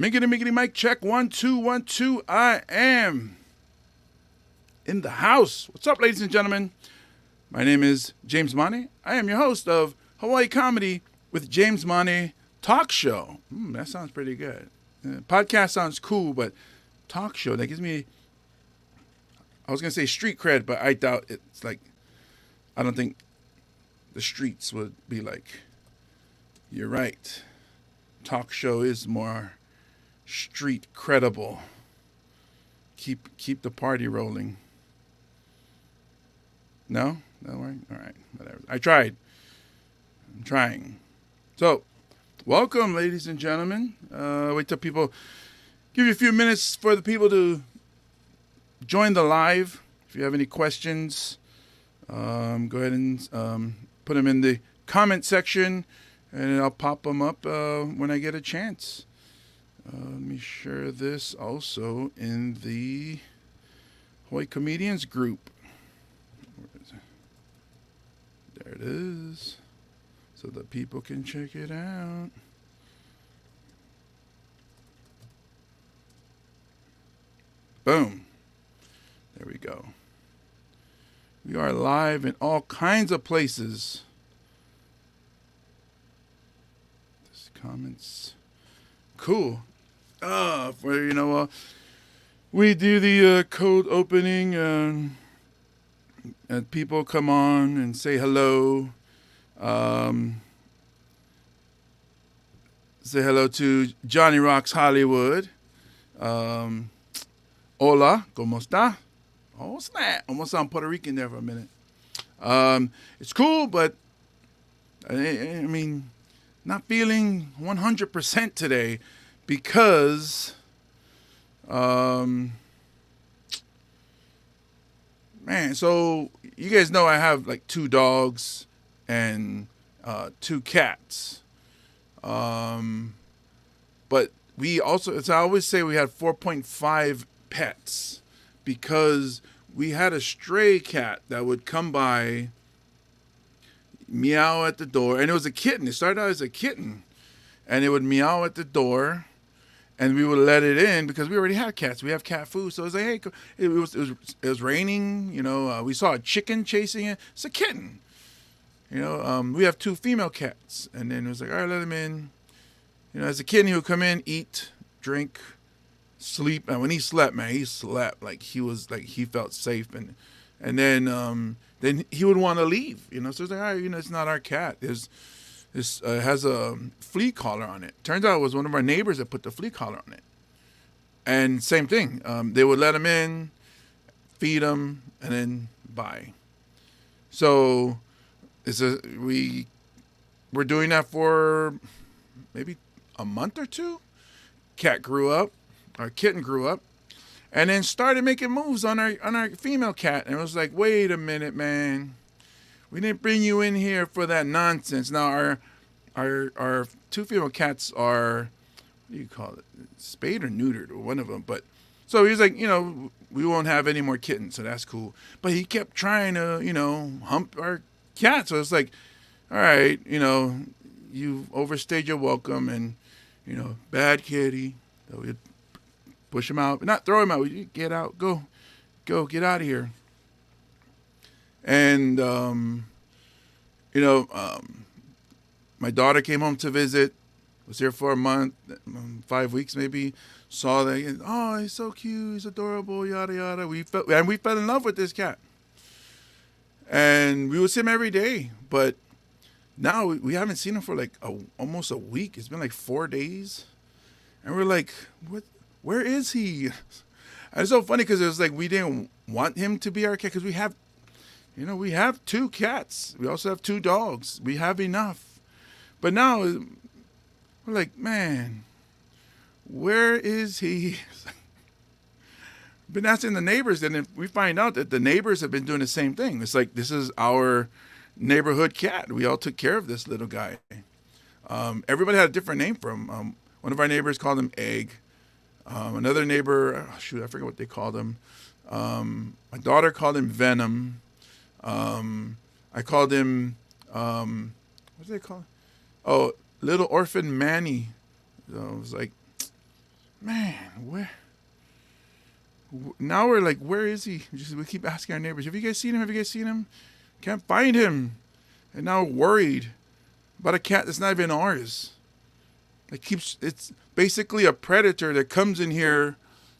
Miggity mic check 1 2 1 2. I am in the house. What's up, ladies and gentlemen? My name is James Mane. I am your host of Hawaii Comedy with James Mane Talk Show. That sounds pretty good. Podcast sounds cool, but talk show, that gives me, I was going to say street cred, but I doubt it's like, I don't think the streets would be like, you're right. Talk show is more street credible. Keep the party rolling. No? That work? All right. Whatever. I tried. I'm trying. So, welcome, ladies and gentlemen. Wait till people, give you a few minutes for the people to join the live. If you have any questions, go ahead and put them in the comment section, and I'll pop them up when I get a chance. Let me share this also in the Hawaii Comedians group. There it is. So that people can check it out. Boom. There we go. We are live in all kinds of places. This comments. Cool. We do the code opening and people come on and say hello. Say hello to Johnny Rocks Hollywood. Hola, ¿cómo está? Oh, snap. Almost sound Puerto Rican there for a minute. It's cool, but I mean, not feeling 100% today because, so you guys know I have like 2 dogs and 2 cats. But we also, as I always say, we had 4.5 pets because we had a stray cat that would come by, meow at the door, and it was a kitten. It started out as a kitten, and it would meow at the door, and we would let it in because we already had cats. We have cat food, so it was like, hey, it was raining. We saw a chicken chasing it. It's a kitten. We have 2 female cats, and then it was like, all right, let him in. As a kitten, he would come in, eat, drink, sleep, and when he slept, man, he slept like he felt safe, and then he would want to leave. So it's like, all right, it's not our cat. This has a flea collar on it. Turns out it was one of our neighbors that put the flea collar on it. And same thing, they would let him in, feed him, and then bye. So we're doing that for maybe a month or 2. Our kitten grew up, and then started making moves on our female cat. And it was like, wait a minute, man. We didn't bring you in here for that nonsense. Now our 2 female cats are, what do you call it? Spayed or neutered, or one of them. But so he was like, we won't have any more kittens, so that's cool. But he kept trying to, hump our cat. So it's like, all right, you've overstayed your welcome, and bad kitty. So we'd push him out, but not throw him out. We get out, go, get out of here. And my daughter came home to visit. Was here for a month, 5 weeks maybe. Saw that, oh, he's so cute, he's adorable, yada yada. We fell in love with this cat, and we would see him every day. But now we haven't seen him for like almost a week. It's been like 4 days, and we're like, what? Where is he? And it's so funny because it was like we didn't want him to be our cat because we have 2 cats. We also have 2 dogs. We have enough. But now we're like, man, where is he? Been asking the neighbors, and we find out that the neighbors have been doing the same thing. It's like, this is our neighborhood cat. We all took care of this little guy. Everybody had a different name for him. One of our neighbors called him Egg. Another neighbor, I forget what they called him. My daughter called him Venom. I called him, what do they call him? Oh, Little Orphan Manny. So it was like, Man, now we're like, where is he? We keep asking our neighbors, have you guys seen him? Have you guys seen him? Can't find him. And now we're worried about a cat that's not even ours. It's basically a predator that comes in here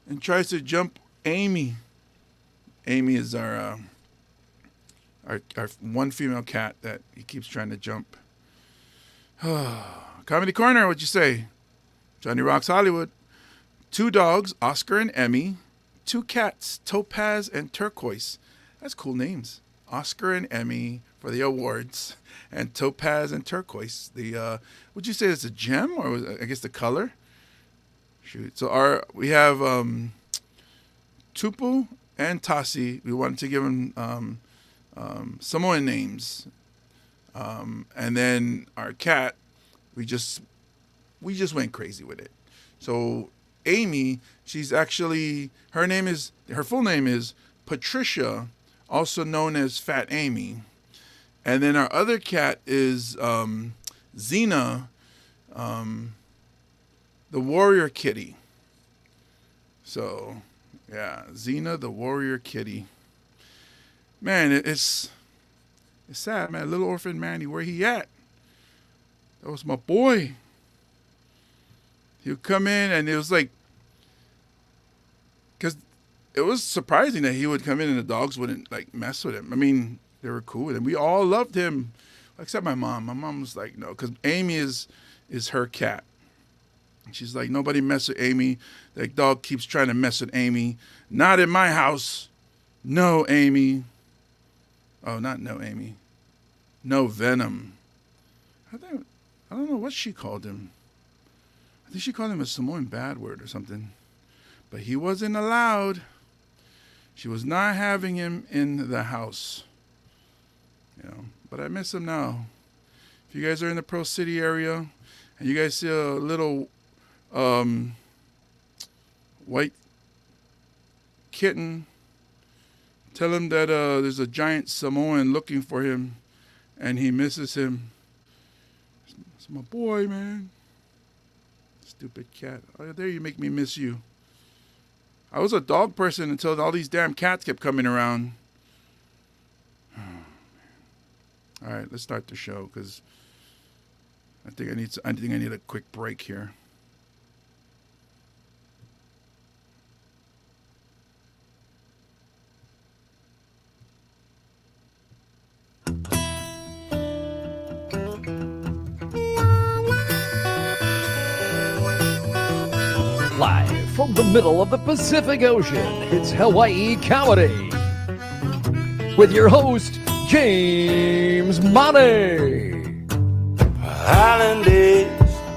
and tries to jump Amy. Amy is our one female cat that he keeps trying to jump. Comedy Corner, what'd you say? Johnny Rocks Hollywood. 2 dogs, Oscar and Emmy. 2 cats, Topaz and Turquoise. That's cool names. Oscar and Emmy for the awards, and Topaz and Turquoise. Would you say it's a gem, or I guess the color? Shoot. So we have Tupu and Tasi. We wanted to give them Samoan names, and then our cat, we just went crazy with it. So Amy, she's actually, her full name is Patricia, also known as Fat Amy. And then our other cat is Xena, the warrior kitty. So, yeah, Xena, the warrior kitty. Man, it's sad, man. Little orphan Manny, where he at? That was my boy. He would come in, and it was like, because it was surprising that he would come in and the dogs wouldn't like mess with him. I mean, they were cool with him. We all loved him, except my mom. My mom was like, no, because Amy is her cat. She's like, nobody mess with Amy. That dog keeps trying to mess with Amy. Not in my house. No, Amy. Oh, not no, Amy. No Venom. I don't know what she called him. I think she called him a Samoan bad word or something. But he wasn't allowed. She was not having him in the house. But I miss him now. If you guys are in the Pearl City area and you guys see a little white kitten, tell him that there's a giant Samoan looking for him and he misses him. It's my boy, man. Stupid cat. Oh, there you make me miss you. I was a dog person until all these damn cats kept coming around. All right, let's start the show because I think I need a quick break here. Live from the middle of the Pacific Ocean, it's Hawaii Comedy with your host, James Money. Island days,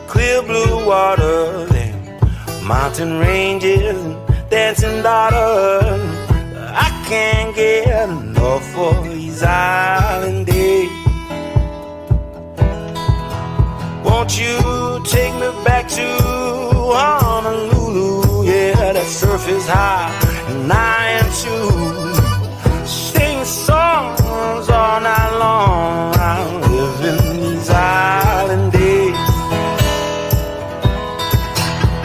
clear blue water, and mountain ranges and dancing daughters. I can't get enough of these island days. Won't you take me back to Honolulu? Yeah, that surf is high and I am too. Sing songs all night long. I'm living these island days.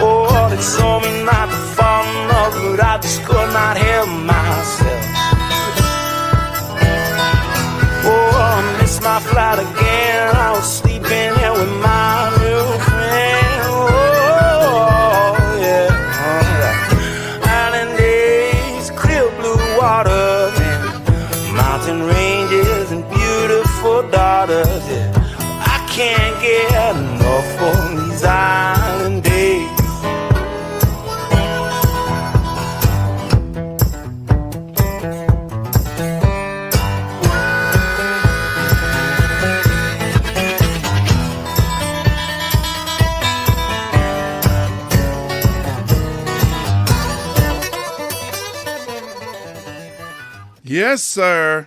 Oh, they told me not to fall in love, but I just could not help myself. Oh, I missed my flight again. I was sleeping here with my new friend. Oh, yeah. Island days, clear blue water, man. Mountain ranges and beautiful daughters. Yeah. I can't get enough of these island days. Yes, sir.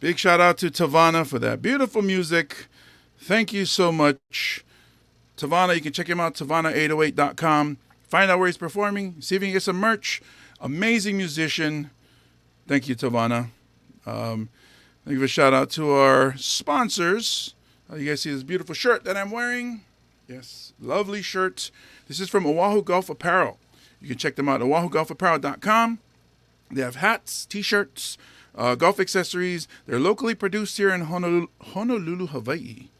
Big shout out to Tavana for that beautiful music. Thank you so much. Tavana, you can check him out, Tavana808.com. Find out where he's performing. See if you can get some merch. Amazing musician. Thank you, Tavana. Give a shout out to our sponsors. You guys see this beautiful shirt that I'm wearing? Yes, lovely shirts. This is from Oahu Golf Apparel. You can check them out at oahugolfapparel.com. They have hats, t-shirts, golf accessories. They're locally produced here in Honolulu, Hawaii.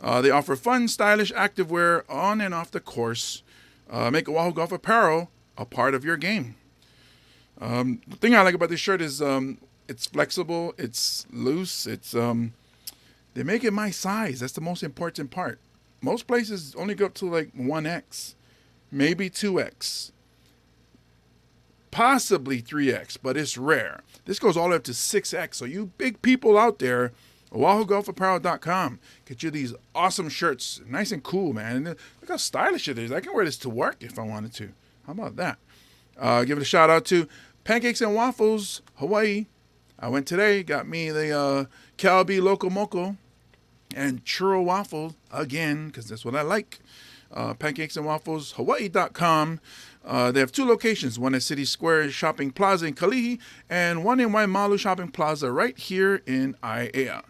They offer fun, stylish activewear on and off the course. Make Oahu Golf Apparel a part of your game. The thing I like about this shirt is it's flexible, it's loose, it's they make it my size. That's the most important part. Most places only go up to like 1X, maybe 2X, possibly 3X, but it's rare. This goes all the way up to 6X. So you big people out there, OahuGolfApparel.com. Get you these awesome shirts. Nice and cool, man. And look how stylish it is. I can wear this to work if I wanted to. How about that? Give it a shout out to Pancakes and Waffles, Hawaii. I went today, got me the Calbee Loco Moco and churro waffle again, because that's what I like. Pancakes and Waffles, Hawaii.com. They have 2 locations, one at City Square Shopping Plaza in Kalihi, and one in Waimalu Shopping Plaza right here in Aiea.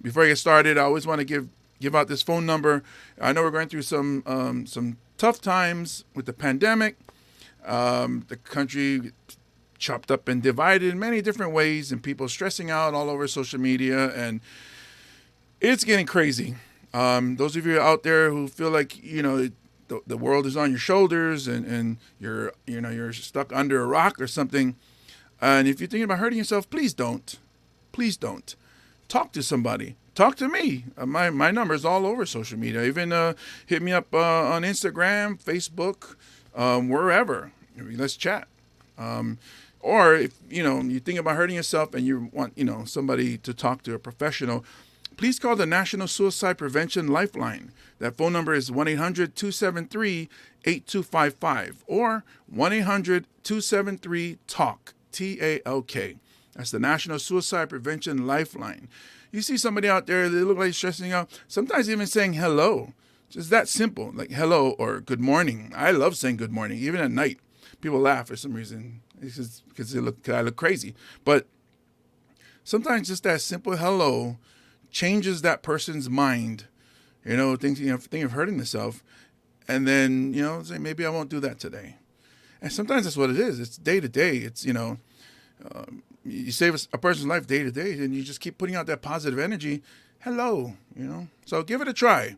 Before I get started, I always want to give out this phone number. I know we're going through some tough times with the pandemic. The country chopped up and divided in many different ways, and people stressing out all over social media, and it's getting crazy. Those of you out there who feel like, the world is on your shoulders and you're stuck under a rock or something, and if you're thinking about hurting yourself, please don't. Please don't. Talk to somebody. Talk to me. My number is all over social media. Even hit me up on Instagram, Facebook, wherever. Let's chat. Or if you think about hurting yourself and you want somebody to talk to, a professional, please call the National Suicide Prevention Lifeline. That phone number is 1-800-273-8255 or 1-800-273-TALK, T-A-L-K. That's the National Suicide Prevention Lifeline. You see somebody out there, they look like stressing out, sometimes even saying hello. Just that simple, like hello or good morning. I love saying good morning, even at night. People laugh for some reason. It's just because I look crazy. But sometimes just that simple hello changes that person's mind, thinking of hurting themselves, and then say maybe I won't do that today. And sometimes that's what it is. It's day to day. It's you save a person's life day to day, and you just keep putting out that positive energy. Hello, So give it a try.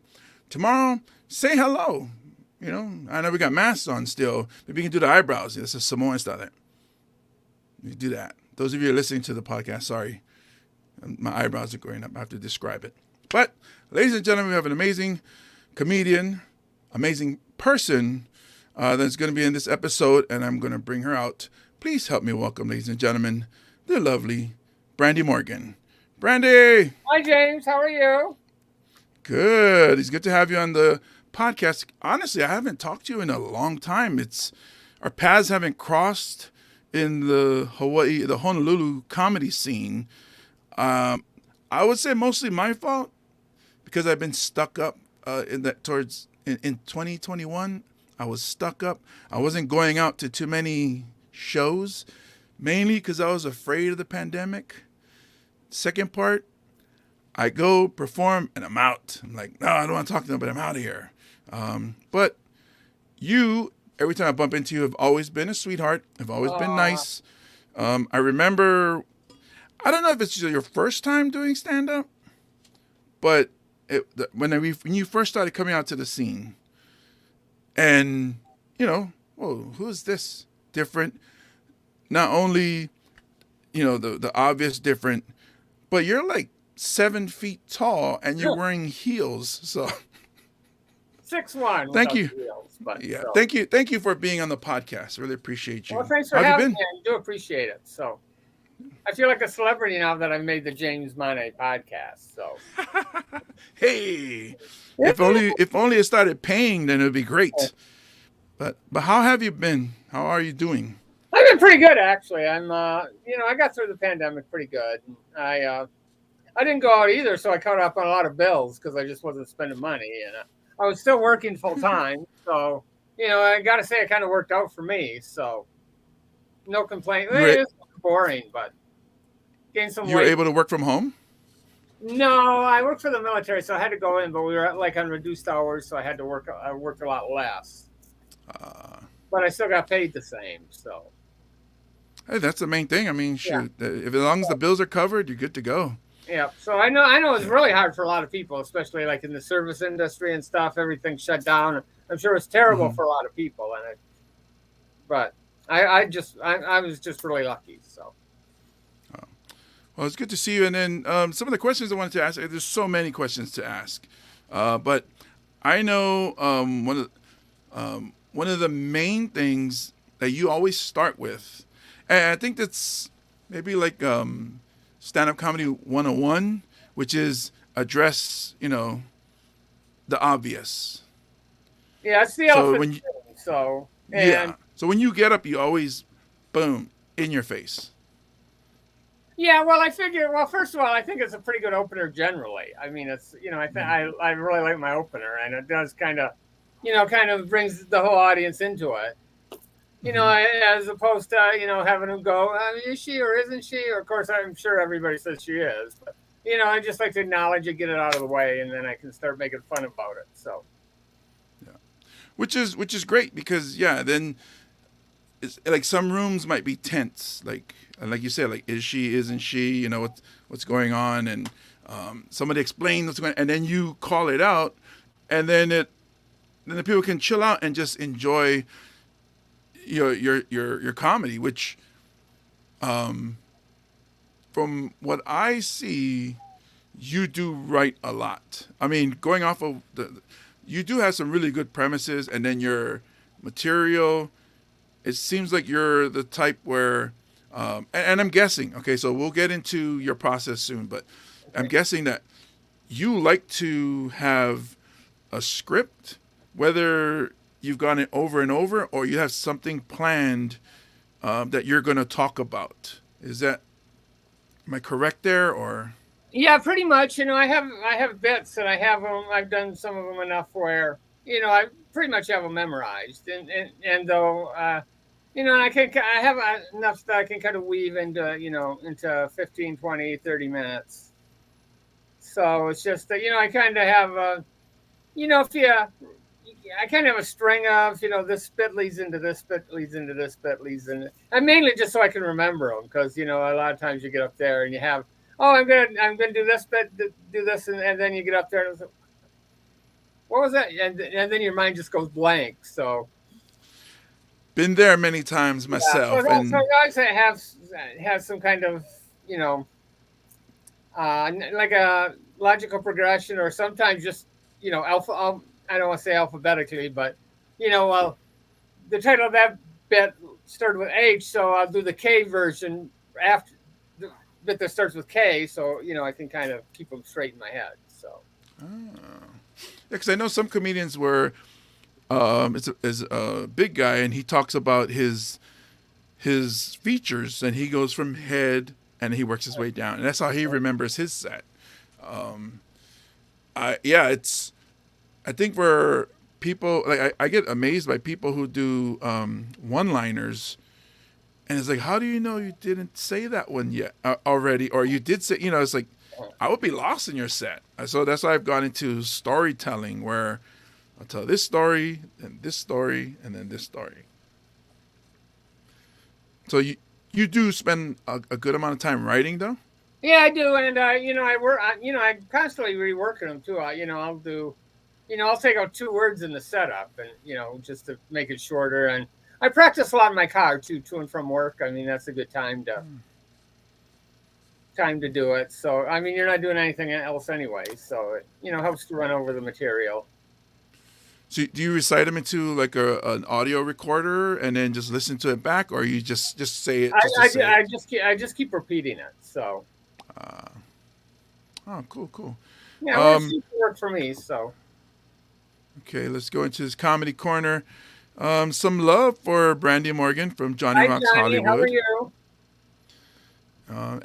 Tomorrow, say hello. I know we got masks on still. Maybe you can do the eyebrows. This is Samoan style. There. You do that. Those of you who are listening to the podcast, sorry. My eyebrows are going up. I have to describe it. But, ladies and gentlemen, we have an amazing comedian, amazing person that's going to be in this episode, and I'm going to bring her out. Please help me welcome, ladies and gentlemen, the lovely Brandi Morgan. Brandi! Hi, James. How are you? Good. It's good to have you on the podcast. Honestly, I haven't talked to you in a long time. Our paths haven't crossed in the Honolulu comedy scene. I would say mostly my fault because I've been stuck up in 2021. I was stuck up. I wasn't going out to too many shows, mainly because I was afraid of the pandemic. Second part, I go perform and I'm out. I'm like, no, I don't want to talk to them, but I'm out of here. But you, every time I bump into you, have always been a sweetheart. Have always been nice. I remember, I don't know if it's your first time doing stand-up, but when you first started coming out to the scene, and, whoa, who is this? Different. Not only, the obvious different, but you're like 7 feet tall and you're wearing heels. So 6'1". Thank you. Heels, Yeah. So. Thank you for being on the podcast. Really appreciate you. Well, thanks for having me. I do appreciate it. So I feel like a celebrity now that I've made the James Mane podcast. So hey, if only it started paying, then it'd be great. But how have you been? How are you doing? I've been pretty good, actually. I'm I got through the pandemic pretty good. I didn't go out either, so I caught up on a lot of bills because I just wasn't spending money, and I was still working full time. So I got to say it kind of worked out for me. So no complaint. It was boring, but gained some weight. You were able to work from home? No, I worked for the military, so I had to go in, but we were like on reduced hours, so I had to work. I worked a lot less, Uh, but I still got paid the same. So hey, that's the main thing. I mean, yeah, shoot, if as long as the bills are covered, you're good to go. yeah. So I know it's really hard for a lot of people, especially like in the service industry and stuff. Everything shut down. I'm sure it's terrible Hmm. for a lot of people, but I was just really lucky. So Well, it's good to see you. And then some of the questions I wanted to ask. There's so many questions to ask, but I know one of the main things that you always start with, and I think that's maybe like stand-up comedy 101, which is address, the obvious. yeah, it's the So elephant. when you, So yeah, and so when you get up, you always, boom, in your face. yeah, well, I figure. Well, first of all, I think it's a pretty good opener generally. I mean, it's I really like my opener, and it does kind of brings the whole audience into it. Hmm. As opposed to having them go, is she or isn't she? Or of course, I'm sure everybody says she is, but I just like to acknowledge it, get it out of the way, and then I can start making fun about it. So Yeah, which is great because yeah, then it's like some rooms might be tense, like you said, like is she, isn't she, what's going on, and somebody explain what's going, and then you call it out, and then the people can chill out and just enjoy your comedy, which from what I see, you do write a lot. I mean, going off of you do have some really good premises, and then your material. It seems like you're the type where, and I'm guessing. Okay, so we'll get into your process soon, but I'm guessing that you like to have a script, whether you've gone it over and over, or you have something planned that you're going to talk about. Am I correct there, or? yeah, pretty much. I have bits, and I have them. I've done some of them enough where I pretty much have them memorized, and though. And I have enough that I can kind of weave into 15, 20, 30 minutes. So it's just that, I kind of have if I kind of have a string of, this bit leads into this bit, leads into this bit, leads into, and mainly just so I can remember them. Cause a lot of times you get up there and you have, oh, I'm going to do this bit, do this. And then you get up there and it's like, what was that? And then your mind just goes blank. So, Been there many times yeah, myself, so and guys that have some kind of like a logical progression, or sometimes just alpha. I don't want to say alphabetically, but well, the title of that bit started with H, so I'll do the K version after the bit that starts with K, so I can kind of keep them straight in my head. So because I know some comedians where is a big guy and he talks about his features and he goes from head and he works his way down and that's how he remembers his set. I think for people like I get amazed by people who do one-liners and it's like, how do you know you didn't say that one yet already, or you did say, it's like I would be lost in your set. So that's why I've gone into storytelling where I'll tell this story, and this story, and then this story. So you do spend a good amount of time writing, though. yeah, I do, and I work. I'm constantly reworking them too. I'll do, I'll take out 2 words in the setup, and just to make it shorter. And I practice a lot in my car too, to and from work. I mean, that's a good time to do it. So I mean, you're not doing anything else anyway, so it helps to run over the material. So do you recite them into like an audio recorder and then just listen to it back, or you just say it just to say it? I just keep repeating it. So Oh, cool. yeah, well, it seems to work for me. So Okay, let's go into this comedy corner. Some love for Brandy Morgan from Johnny hi Rocks Johnny, how are Hollywood, you?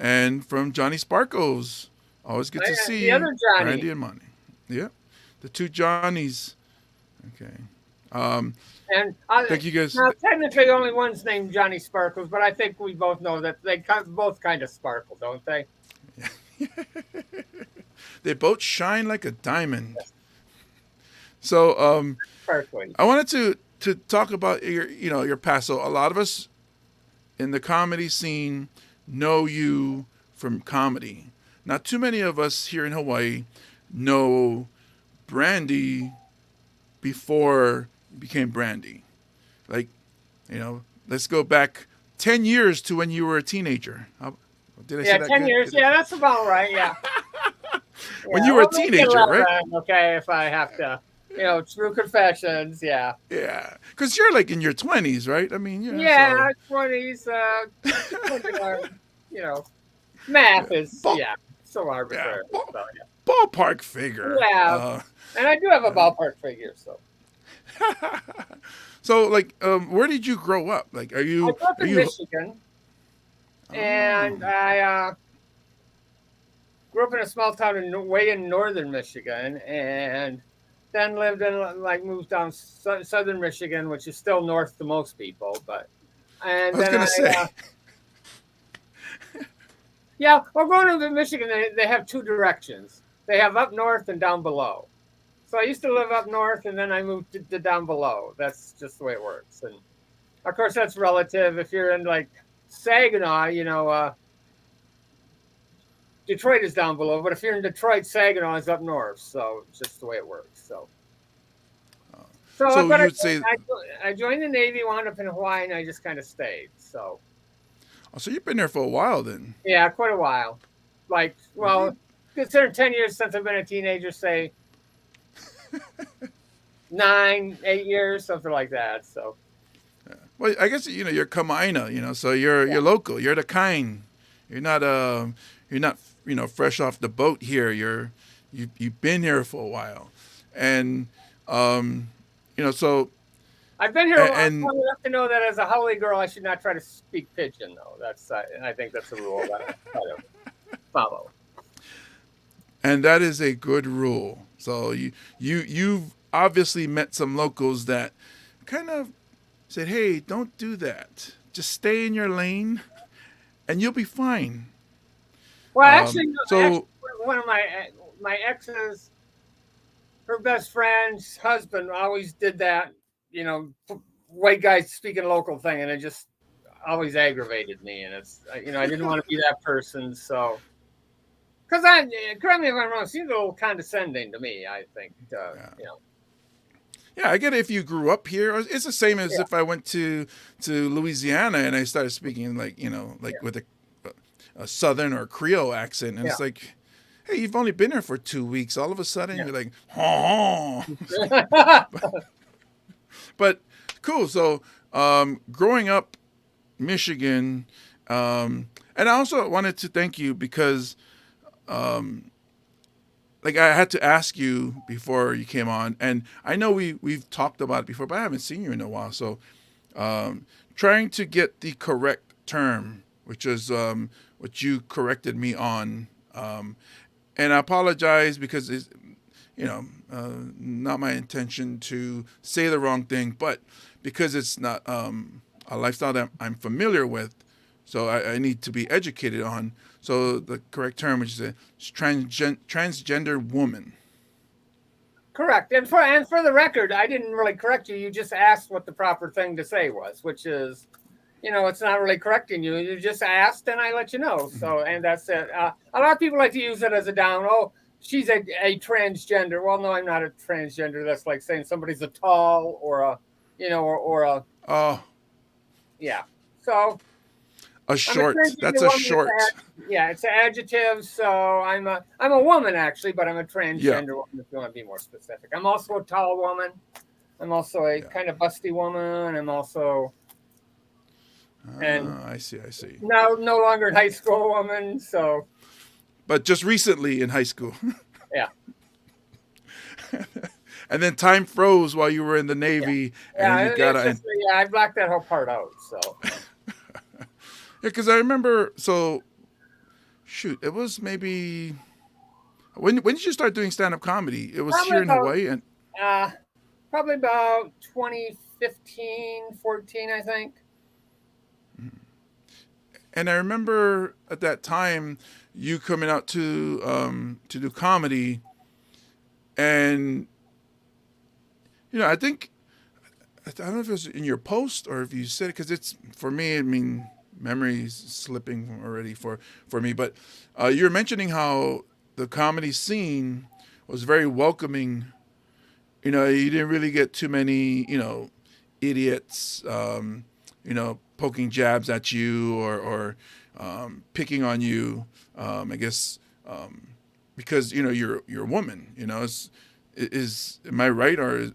and from Johnny Sparkles. Always good to see The other Johnny. Brandy and Monty. Yeah, the 2 Johnnies. Okay. And Thank you guys. now technically only one's named Johnny Sparkles, but I think we both know that they both kind of sparkle, don't they? They both shine like a diamond. So Perfectly. I wanted to talk about your past. So a lot of us in the comedy scene know you from comedy. Not too many of us here in Hawaii know Brandy before you became Brandy. Like, let's go back 10 years to when you were a teenager. Did I say that 10 good? years. Yeah, that's about right. Yeah. When you were a maybe teenager, 11, right? okay, if I have to, true confessions. Yeah. Yeah. Because you're like in your 20s, right? I mean, Yeah, 20s. You know, math is, so yeah, arbitrary. So, yeah. ballpark figure. Yeah. And I do have a ballpark figure, so. So, like, where did you grow up? Like, I grew up in Michigan, and I grew up in a small town way in northern Michigan, and then lived in, moved down southern Michigan, which is still north to most people, but. And I was going to say. Yeah, well, going up in Michigan, they have two directions. They have up north and down below. So I used to live up north, and then I moved to down below. That's just the way it works. And, of course, that's relative. If you're in, Saginaw, Detroit is down below. But if you're in Detroit, Saginaw is up north. So it's just the way it works. So you would say... I joined the Navy, wound up in Hawaii, and I just kind of stayed. So you've been there for a while then. Yeah, quite a while. Consider 10 years since I've been a teenager, say 9, 8 years, something like that. So, well, I guess you're Kamaina, so you're local. You're the kind. You're not fresh off the boat here. You've been here for a while, and so. I've been here long enough to know that as a Hawaii girl, I should not try to speak pidgin, though. I think that's a rule that I try to follow. And that is a good rule. So you've obviously met some locals that kind of said, "Hey, don't do that. Just stay in your lane, and you'll be fine." Well, one of my exes, her best friend's husband always did that. White guys speaking local thing, and it just always aggravated me. And it's, I didn't want to be that person. So, because correct me if I'm wrong, it seems a little condescending to me, I think. Yeah, I get it if you grew up here. It's the same as if I went to Louisiana and I started speaking with a Southern or Creole accent. And it's like, hey, you've only been here for 2 weeks. All of a sudden, you're like, oh. But cool. So growing up Michigan, and I also wanted to thank you because I had to ask you before you came on, and I know we've talked about it before, but I haven't seen you in a while. So trying to get the correct term, which is what you corrected me on, and I apologize because it's not my intention to say the wrong thing, but because it's not a lifestyle that I'm familiar with, so I need to be educated on. So the correct term, which is transgender woman. Correct. And for the record, I didn't really correct you. You just asked what the proper thing to say was, which is, it's not really correcting you. You just asked, and I let you know. So, and that's it. A lot of people like to use it as a down. Oh, she's a transgender. Well, no, I'm not a transgender. That's like saying somebody's a tall or a. Oh. Yeah. So. A short. That's a short. It's an adjective. So I'm a woman actually, but I'm a transgender woman if you want to be more specific. I'm also a tall woman. I'm also a kind of busty woman. I'm also. I see. No longer in high school woman. So. But just recently in high school. Yeah. And then time froze while you were in the Navy. And I blacked that whole part out. So. Yeah, because I remember. So, shoot, it was maybe. When did you start doing stand-up comedy? It was probably here in Hawaii, and. Probably about 2015, 14, I think. And I remember at that time you coming out to do comedy, and I think I don't know if it was in your post or if you said it, because it's for me. I mean, memory's slipping already for me. But you were mentioning how the comedy scene was very welcoming. You didn't really get too many idiots poking jabs at you or picking on you. I guess because you're a woman. Am I right or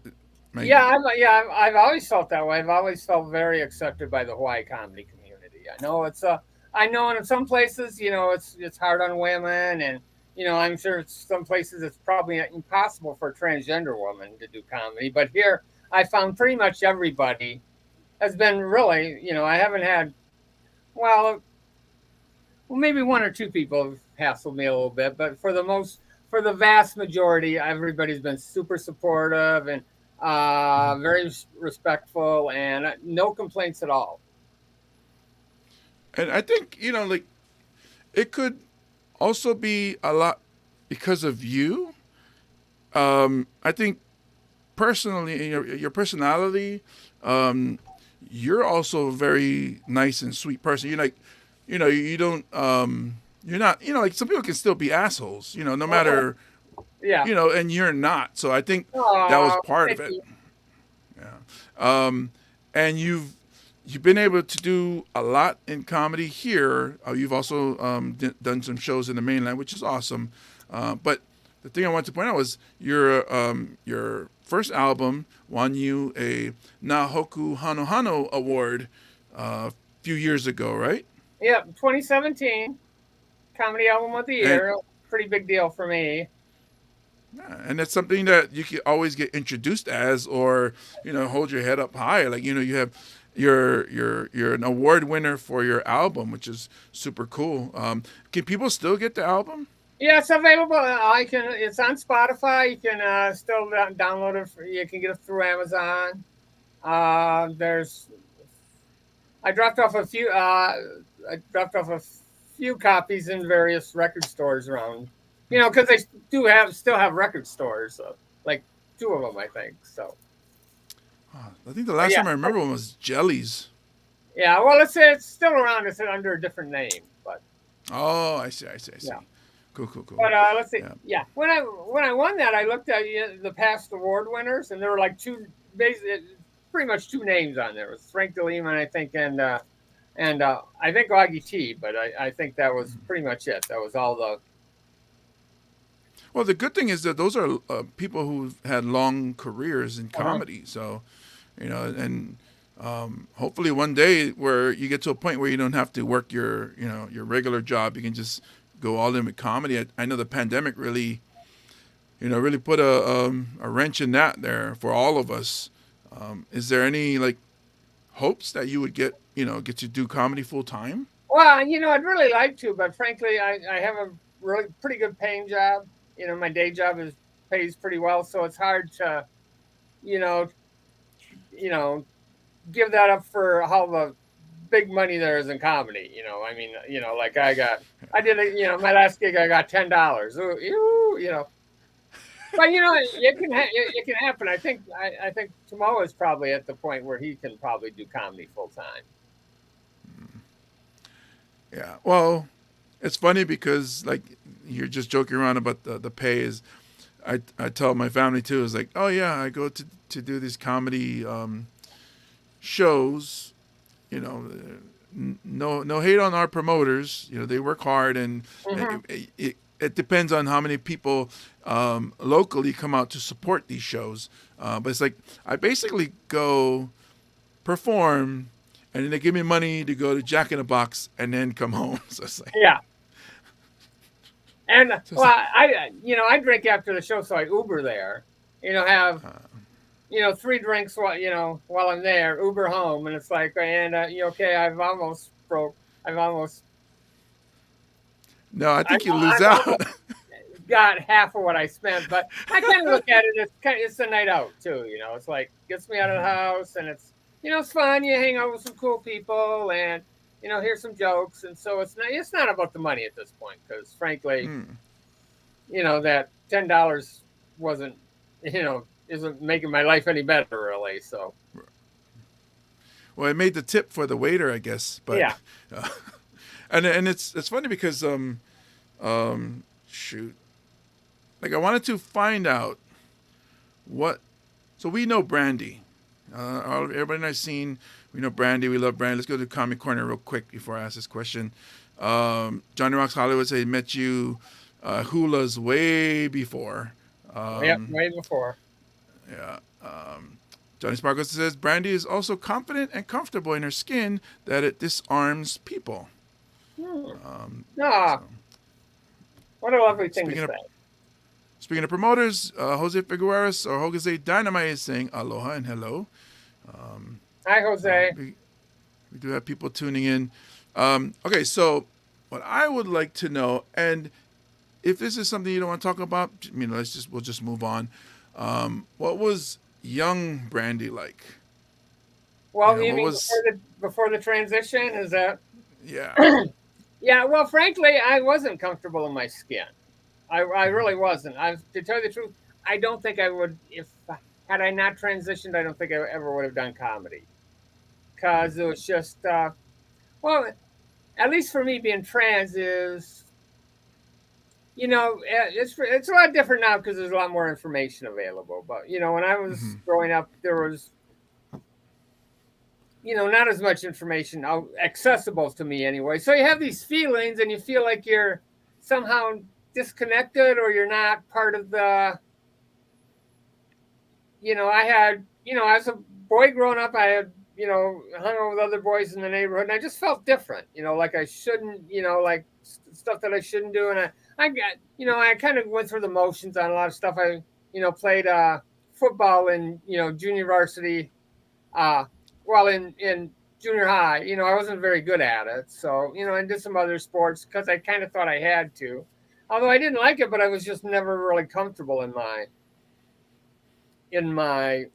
I've always felt that way. I've always felt very accepted by the Hawaii comedy community. I know in some places, it's hard on women, and I'm sure some places it's probably impossible for a transgender woman to do comedy. But here, I found pretty much everybody has been really, I haven't had, well, maybe one or two people have hassled me a little bit, but for the vast majority, everybody's been super supportive and very respectful, and no complaints at all. And I think like it could also be a lot because of you. I think personally, your personality, you're also a very nice and sweet person. You're like, you don't, you're not, like some people can still be assholes, no matter, Yeah. and you're not. So I think that was part of it. You. Yeah. And you've been able to do a lot in comedy here. You've also done some shows in the mainland, which is awesome. But the thing I wanted to point out was your first album won you a Nahoku Hano Hano award a few years ago, right? Yeah, 2017 Comedy Album of the Year. Pretty big deal for me. Yeah, and it's something that you can always get introduced as, or hold your head up high. Like you have you're an award winner for your album, which is super cool. Can people still get the album? Yeah, it's available. It's on Spotify. You can still download it. You can get it through Amazon. I dropped off a few. I dropped off a few copies in various record stores around. Because they still have record stores, like two of them, I think. So. I think the last time I remember one was Jellies. Yeah, well, it's still around. It's under a different name, but. Oh, I see. Yeah. Cool. But let's see. Yeah. When I won that, I looked at the past award winners, and there were like pretty much two names on there. It was Frank DeLima, I think, and I think Augie T. But I think that was pretty much it. That was all the. Well, the good thing is that those are people who've had long careers in comedy. So, and hopefully one day where you get to a point where you don't have to work your regular job, you can just go all in with comedy. I know the pandemic really put a wrench in that there for all of us. Is there any hopes that you would get to do comedy full time? Well, I'd really like to, but frankly, I have a really pretty good paying job. My day job pays pretty well, so it's hard to, give that up for how the big money there is in comedy. Like I did my last gig, I got $10. But it can happen. I think Tomoa is probably at the point where he can probably do comedy full time. Yeah. Well, it's funny because you're just joking around about the pay. Is I tell my family too, is like, oh yeah, I go to do these comedy shows, no hate on our promoters, they work hard, and it depends on how many people locally come out to support these shows, but it's like I basically go perform and then they give me money to go to Jack in the Box and then come home. So it's like, yeah. And I drink after the show, so I Uber there. Have 3 drinks while I'm there, Uber home, and it's like, and okay, I've almost broke. No, I think you lose out. Got half of what I spent, but I kind of look at it as it's a night out too. It's like gets me out of the house, and it's it's fun. You hang out with some cool people, and here's some jokes. And so it's not about the money at this point, because frankly, that $10 wasn't, isn't making my life any better really. So Well, it made the tip for the waiter, I guess. But yeah. uh, and it's funny because shoot, like I wanted to find out what. So we know Brandy. Everybody in our scene, we know Brandy. We love Brandy. Let's go to Comic Corner real quick before I ask this question. Johnny Rocks Hollywood said he met you hulas way before. Way before. Yeah. Johnny Sparkles says Brandy is also confident and comfortable in her skin that it disarms people. So. What a lovely thing to say. Speaking of promoters, Jose Figueres or Jose Dynamite is saying aloha and hello. Hi, Jose. We do have people tuning in. Okay, so what I would like to know, and if this is something you don't want to talk about, we'll just move on. What was young Brandy like? Well, you mean before the transition? Is that? Yeah. Yeah. Well, frankly, I wasn't comfortable in my skin. I really wasn't. To tell you the truth, I don't think I would. Had I not transitioned, I don't think I ever would have done comedy, because it was just. Well, at least for me, being trans is. It's a lot different now because there's a lot more information available. But when I was growing up, there was not as much information accessible to me anyway. So you have these feelings, and you feel like you're somehow disconnected, or you're not part of the. I had as a boy growing up, I had hung out with other boys in the neighborhood, and I just felt different. Like I shouldn't. Like stuff that I shouldn't do, and I got, I kind of went through the motions on a lot of stuff. I, played football in, junior varsity, while in junior high. I wasn't very good at it. So, I did some other sports because I kind of thought I had to. Although I didn't like it, but I was just never really comfortable in my, and part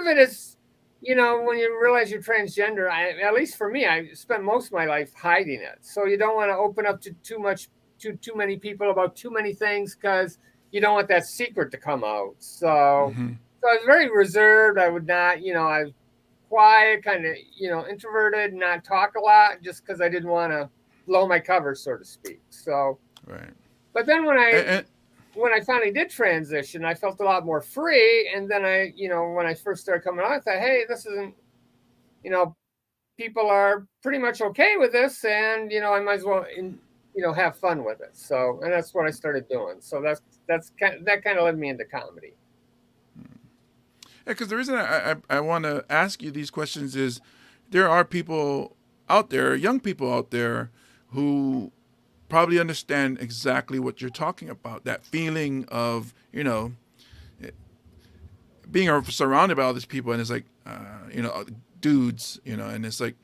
of it is, when you realize you're transgender, at least for me, I spent most of my life hiding it. So you don't want to open up to too many people about too many things, because you don't want that secret to come out. So, so I was very reserved. I would not, I was quiet, kind of, introverted, not talk a lot, just because I didn't want to blow my cover, so to speak. So, right. But then when I finally did transition, I felt a lot more free. And then when I first started coming out, I thought, hey, this isn't, people are pretty much okay with this, and I might as well, have fun with it. So, and that's what I started doing. So that kind of led me into comedy. Yeah, because the reason I want to ask you these questions is there are people out there, young people out there, who probably understand exactly what you're talking about. That feeling of, being surrounded by all these people, and it's like, dudes, and it's like,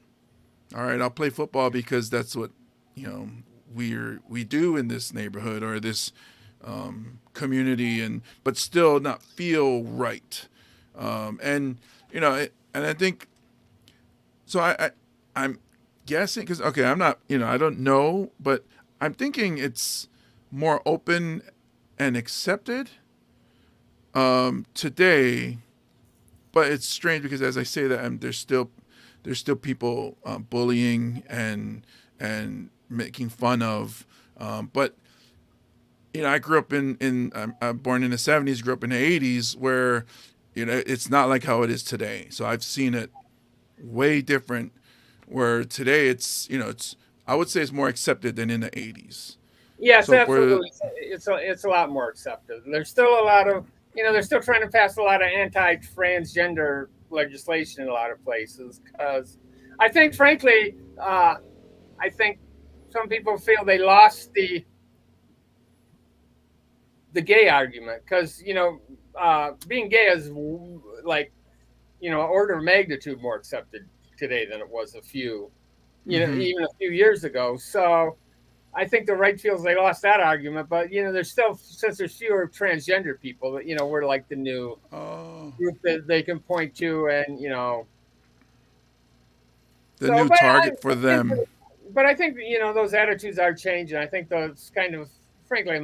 all right, I'll play football because that's what, we do in this neighborhood or this community, but still not feel right. And I think, so I'm guessing, because, okay, I'm not, I don't know, but I'm thinking it's more open and accepted today, but it's strange because as I say that, there's still people bullying and making fun of, but I grew up I'm born in the 70s, grew up in the 80s, where it's not like how it is today. So I've seen it way different, where today it's I would say it's more accepted than in the 80s. Yes, so absolutely. It's a lot more accepted. There's still a lot of, they're still trying to pass a lot of anti-transgender legislation in a lot of places, because I think, frankly, some people feel they lost the gay argument, because, being gay is like, order of magnitude more accepted today than it was even a few years ago. So I think the right feels they lost that argument, but there's still, since there's fewer transgender people, that we're like the new group that they can point to, and the new target for them. But I think those attitudes are changing. I think those kind of, frankly, a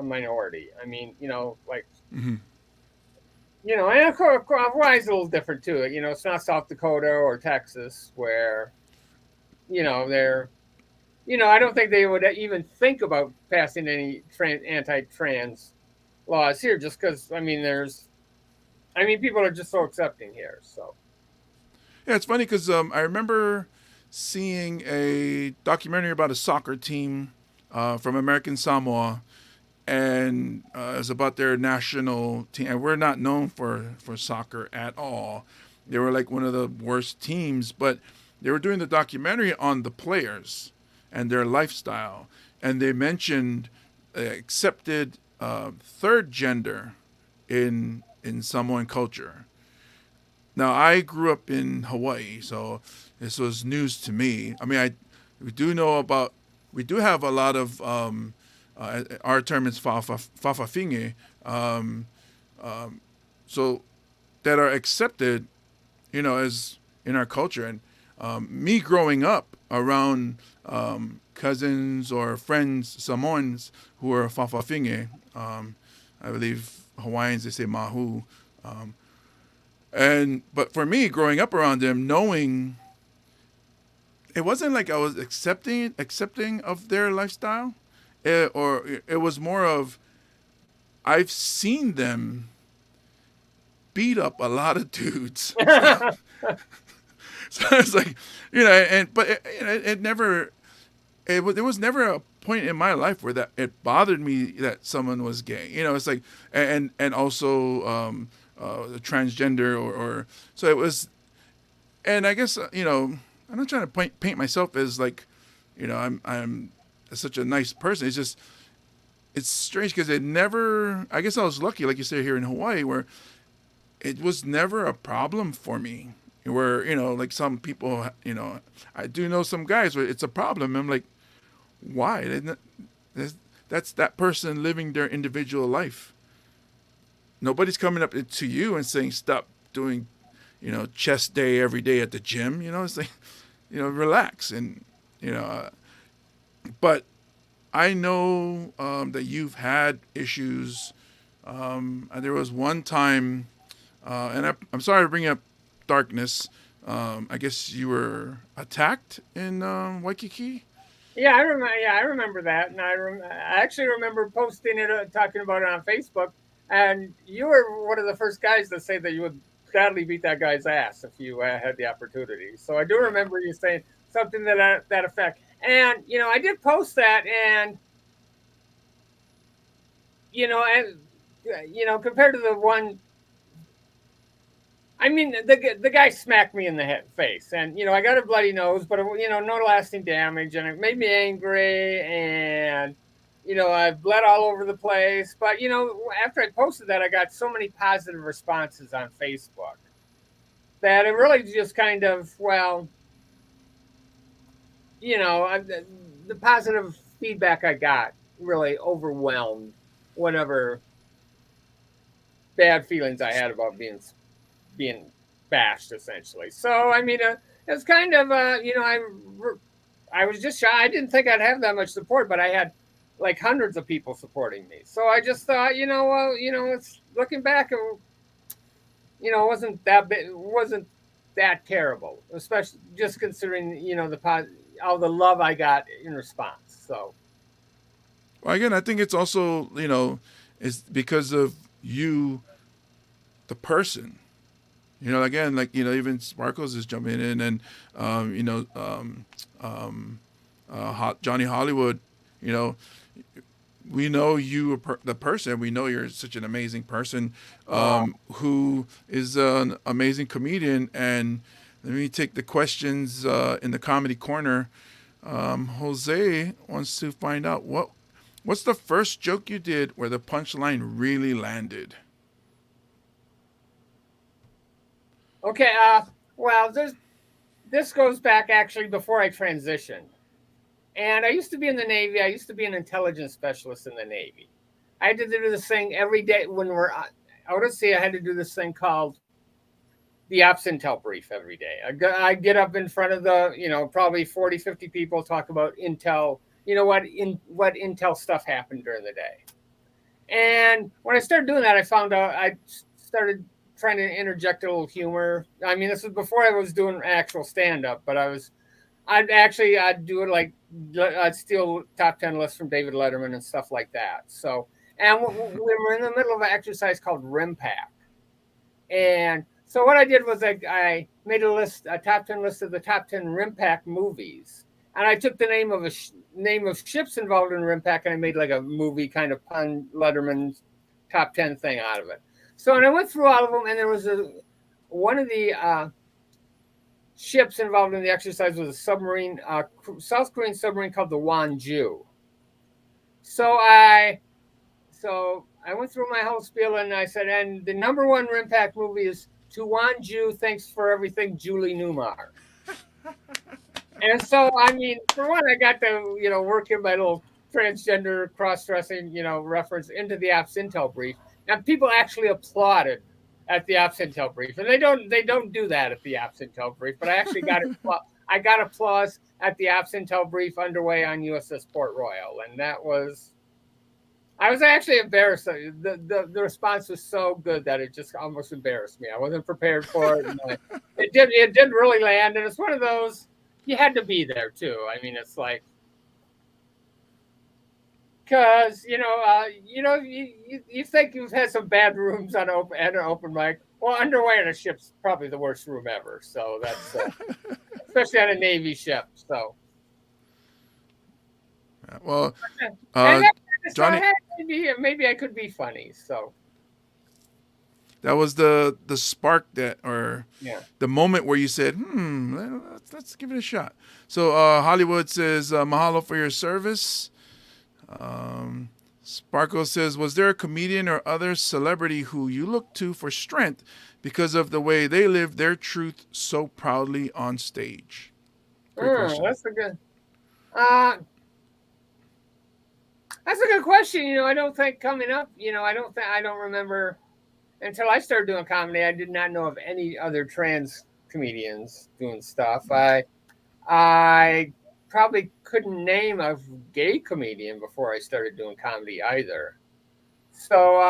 minority. I mean, like. Mm-hmm. And of course, Hawaii's a little different too. It's not South Dakota or Texas where, they're, I don't think they would even think about passing any anti-trans laws here, just because people are just so accepting here. So Yeah, it's funny because I remember seeing a documentary about a soccer team from American Samoa, and it was about their national team. And we're not known for soccer at all. They were like one of the worst teams, but they were doing the documentary on the players and their lifestyle, and they mentioned accepted third gender in Samoan culture. Now, I grew up in Hawaii, so this was news to me. I mean, we do have a lot of our term is fafafinge, so that are accepted, as in our culture. And me growing up around cousins or friends, Samoans who are fafafinge, I believe Hawaiians, they say mahu. But for me, growing up around them, knowing it wasn't like I was accepting of their lifestyle, or it was more of I've seen them beat up a lot of dudes. So it's like, but it never, there was never a point in my life where that it bothered me that someone was gay. It's like, and also transgender or so it was. And I guess I'm not trying to paint myself as like, I'm such a nice person. It's just, it's strange because it never. I guess I was lucky, like you say, here in Hawaii, where it was never a problem for me. Where like some people, I do know some guys where it's a problem. I'm like, why? That's that person living their individual life. Nobody's coming up to you and saying stop doing, chest day every day at the gym. It's like, relax and but I know that you've had issues. There was one time, and I'm sorry to bring up darkness. I guess you were attacked in Waikiki. Yeah, I remember that, and I actually remember posting it, talking about it on Facebook. And you were one of the first guys to say that you would gladly beat that guy's ass if you had the opportunity. So I do remember you saying something to that effect. And I did post that, and compared to the one. I mean, the guy smacked me in the face, and I got a bloody nose, but no lasting damage, and it made me angry, and I bled all over the place. But after I posted that, I got so many positive responses on Facebook that it really just kind of the positive feedback I got really overwhelmed whatever bad feelings I had about being bashed, essentially. So I mean, it's kind of I was just shy. I didn't think I'd have that much support, but I had like hundreds of people supporting me. So I just thought, it's looking back, it wasn't that big, it wasn't that terrible, especially just considering all the love I got in response. So, well, again, I think it's also it's because of you, the person. Again, like even Sparkles is jumping in, and Johnny Hollywood. We know you, the person. We know you're such an amazing person, who is an amazing comedian. And let me take the questions in the comedy corner. Jose wants to find out what's the first joke you did where the punchline really landed. Okay, well, this goes back actually before I transitioned. And I used to be in the Navy. I used to be an intelligence specialist in the Navy. I had to do this thing every day when we're out at sea. I had to do this thing called the Absentee Brief every day. I get up in front of the, probably 40, 50 people, talk about Intel, what Intel stuff happened during the day. And when I started doing that, I found out I started trying to interject a little humor. I mean, this was before I was doing actual stand-up, but I'd do it like, I'd steal top 10 lists from David Letterman and stuff like that. So, and we were in the middle of an exercise called Rim Pack. And so what I did was I made a top 10 list of the top 10 Rim Pack movies. And I took the name of ships involved in Rim Pack, and I made like a movie kind of pun Letterman's top 10 thing out of it. So, and I went through all of them, and there was one of the ships involved in the exercise was a submarine, South Korean submarine called the Wonju. So I went through my whole spiel, and I said, and the number one Rim Pack movie is To Wonju, Thanks for Everything, Julie Newmar. And so, I mean, for one, I got to, work in my little transgender cross-dressing, reference into the Absentee Brief. And people actually applauded at the Absentee Brief. And they don't do that at the Absentee Brief, but I actually got applause at the Absentee Brief underway on USS Port Royal. And I was actually embarrassed. The response was so good that it just almost embarrassed me. I wasn't prepared for it. And it did really land. And it's one of those, you had to be there too. I mean, it's like, because you think you've had some bad rooms at an open mic. Well, underway on a ship's probably the worst room ever. So that's especially on a Navy ship. So, well, Johnny, maybe I could be funny. So. That was the spark the moment where you said, let's give it a shot. So Hollywood says, mahalo for your service. Sparkle says, was there a comedian or other celebrity who you look to for strength because of the way they live their truth so proudly on stage? That's a good question. I don't think coming up, I don't remember. Until I started doing comedy, I did not know of any other trans comedians doing stuff. I probably couldn't name a gay comedian before I started doing comedy either. So,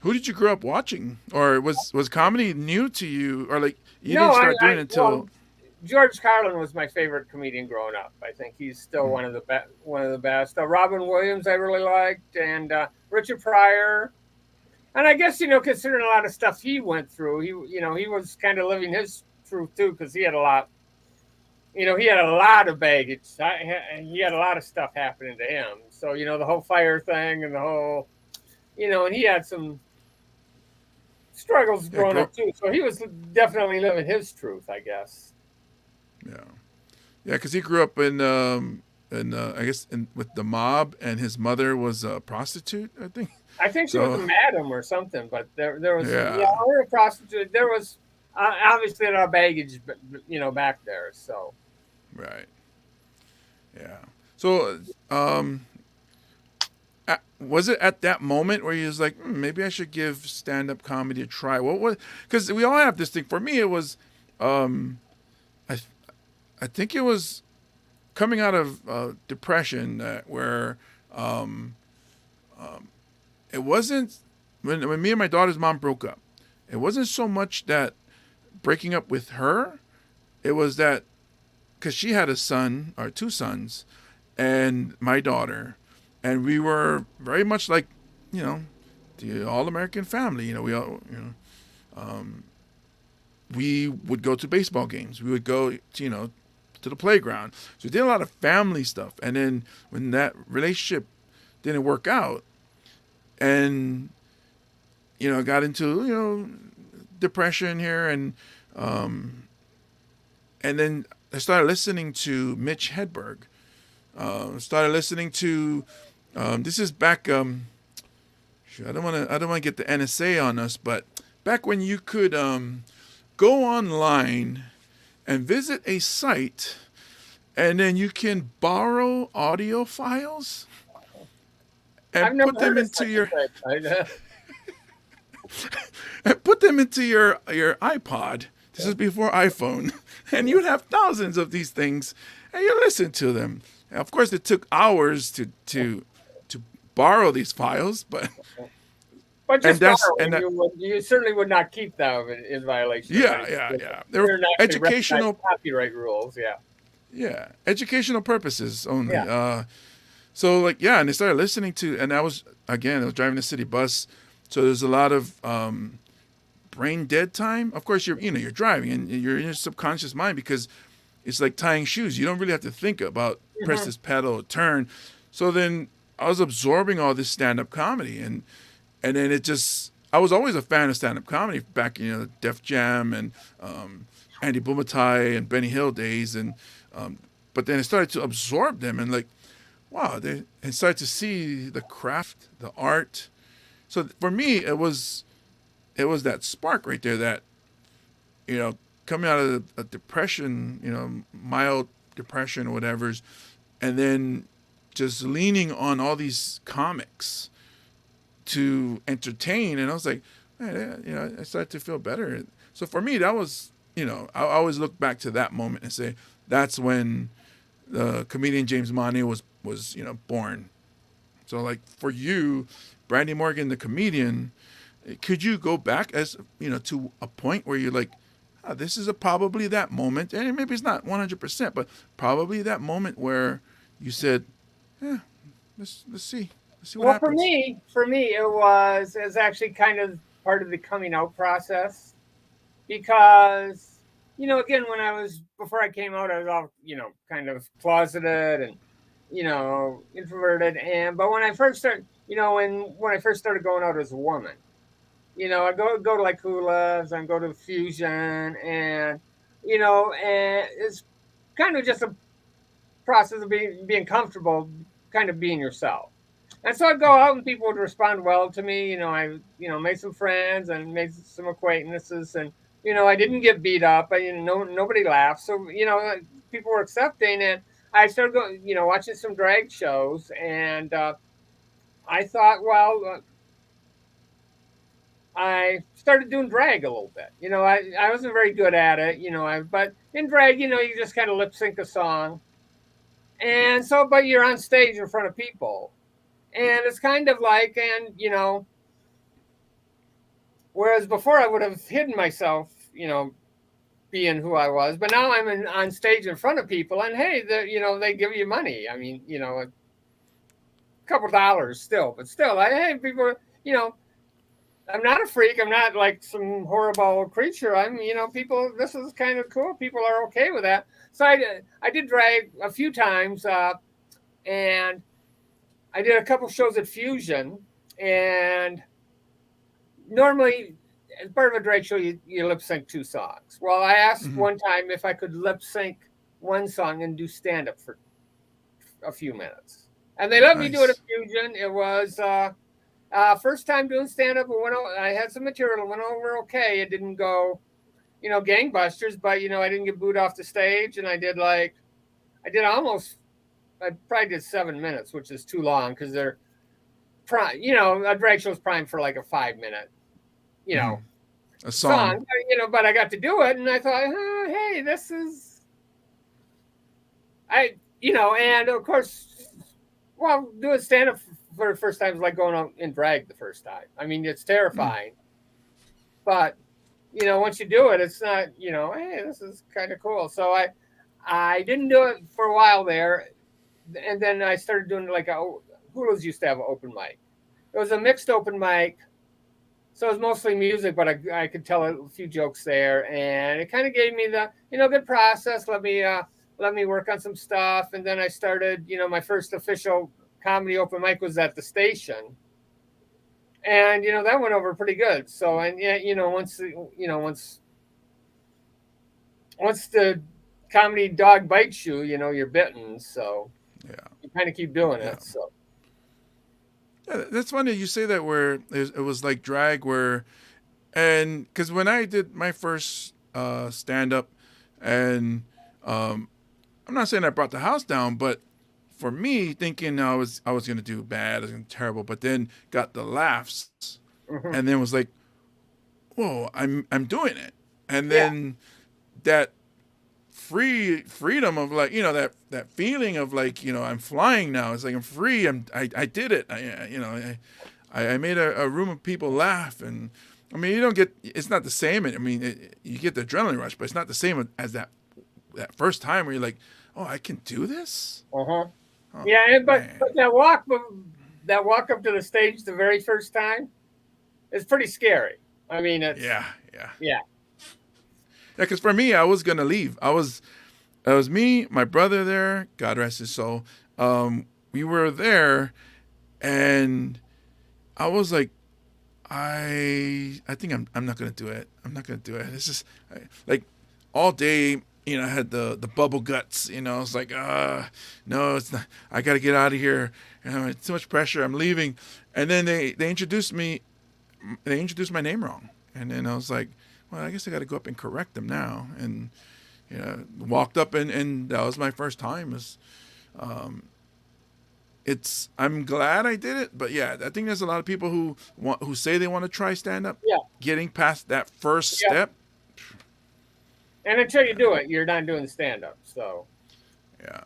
Who did you grow up watching? Or was comedy new to you? Or like you didn't start doing it until... Well, George Carlin was my favorite comedian growing up. I think he's still one of the best. Robin Williams I really liked, and Richard Pryor. And I guess considering a lot of stuff he went through, he was kind of living his truth too, because he had a lot. He had a lot of baggage. He had a lot of stuff happening to him. So the whole fire thing and the whole, and he had some struggles growing up too. So he was definitely living his truth, I guess. Yeah, because he grew up in I guess with the mob, and his mother was a prostitute. I think she was a madam or something, but there was a prostitute. There was obviously a lot of baggage, back there. So right, yeah. So was it at that moment where you was like, maybe I should give stand-up comedy a try? What was, because we all have this thing. For me, it was. I think it was coming out of depression where it wasn't when me and my daughter's mom broke up. It wasn't so much that breaking up with her. It was that because she had a son or two sons and my daughter, and we were very much like, the all-American family. We all, we would go to baseball games. We would go, to the playground. So we did a lot of family stuff. And then when that relationship didn't work out and, got into, depression here and then I started listening to Mitch Hedberg. Started listening to, this is back, I don't want to get the NSA on us, but back when you could go online and visit a site, and then you can borrow audio files. and I've never put them heard of into such your a thing. and put them into your iPod. This is before iPhone, and you'd have thousands of these things, and you listen to them. And of course, it took hours to borrow these files, but But and just that's borrowing, and that, you certainly would not keep them in violation of yeah, any yeah, yeah. They were they're not actually recognized educational, copyright rules. Yeah. yeah, educational purposes only. Yeah. So like yeah, and they started listening to, and I was driving the city bus, so there's a lot of brain dead time. Of course, you're driving and you're in your subconscious mind because it's like tying shoes. You don't really have to think about press this pedal, turn. So then I was absorbing all this stand-up comedy, and then it just I was always a fan of stand-up comedy back Def Jam and Andy Bumatai and Benny Hill days, and but then I started to absorb them and like wow, and started to see the craft, the art. So for me, it was that spark right there that, coming out of a depression, mild depression or whatever's, and then just leaning on all these comics to entertain. And I was like, man, I started to feel better. So for me, that was, I always look back to that moment and say, that's when the comedian James Money was born. So like for you, Brandy Morgan, the comedian, could you go back to a point where you're like, this is probably that moment, and maybe it's not 100%, but probably that moment where you said, let's see what Well, happens. for me, it was actually kind of part of the coming out process because again, before I came out, I was all kind of closeted and introverted, but when I first started, when I first started going out as a woman, I go to like Hula's and go to Fusion, and and it's kind of just a process of being comfortable, kind of being yourself. And so I'd go out and people would respond well to me. I made some friends and made some acquaintances, and I didn't get beat up. Nobody laughed, so people were accepting, and I started going, watching some drag shows, and I thought, well. I started doing drag a little bit. I wasn't very good at it, but in drag, you just kind of lip sync a song. And so, but you're on stage in front of people. And it's kind of like, and, whereas before I would have hidden myself, being who I was, but now I'm on stage in front of people, and hey, they give you money. I mean, a couple dollars still, but still, hey, people, I'm not a freak. I'm not like some horrible creature. I'm, people, this is kind of cool. People are okay with that. So I did drag a few times, and I did a couple shows at Fusion, and normally as part of a drag show, you lip sync 2 songs. Well, I asked one time if I could lip sync 1 song and do stand up for a few minutes, and they let me do it at Fusion. It was, first time doing stand-up, I had some material, it went over okay. It didn't go, gangbusters, but, I didn't get booed off the stage, and I probably did 7 minutes, which is too long because they're, a drag show's primed for like a 5-minute, a song, but I got to do it, and I thought, hey, this is, and of course, well, doing stand-up for the first time is like going out in drag the first time. I mean, it's terrifying, but once you do it, it's not, hey, this is kind of cool. So I didn't do it for a while there, and then I started doing like Hulu's used to have an open mic. It was a mixed open mic, so it was mostly music, but I could tell a few jokes there, and it kind of gave me the good process. Let me work on some stuff, and then I started my first official comedy open mic was at the station, and that went over pretty good. So, and once the comedy dog bites you, you're bitten. So yeah, you kind of keep doing it. So yeah, that's funny you say that, where it was like drag, and because when I did my first stand up, and I'm not saying I brought the house down, but for me, thinking I was gonna do bad, I was gonna do terrible, but then got the laughs, and then was like, whoa, I'm doing it, and then that freedom of like, that feeling of like, I'm flying now. It's like I'm free. I did it. I made a room of people laugh, and I mean, you don't get, it's not the same. I mean, you get the adrenaline rush, but it's not the same as that first time where you're like, oh, I can do this. Oh, but man. but that walk up to the stage the very first time is pretty scary. I mean, it's Yeah. yeah. Because for me, I was gonna leave. It was me, my brother there, God rest his soul. We were there, and I was like, I think I'm not gonna do it. I'm not gonna do it. It's just like all day. I had the bubble guts. It's like, no, it's not. I gotta get out of here. It's too much pressure. I'm leaving. And then they introduced me. They introduced my name wrong, and then I was like, well, I guess I got to go up and correct them now. And walked up, and that was my first time. I'm glad I did it, but yeah, I think there's a lot of people who say they want to try stand up. Yeah. Getting past that first step. And until you do it, you're not doing stand up. So. Yeah.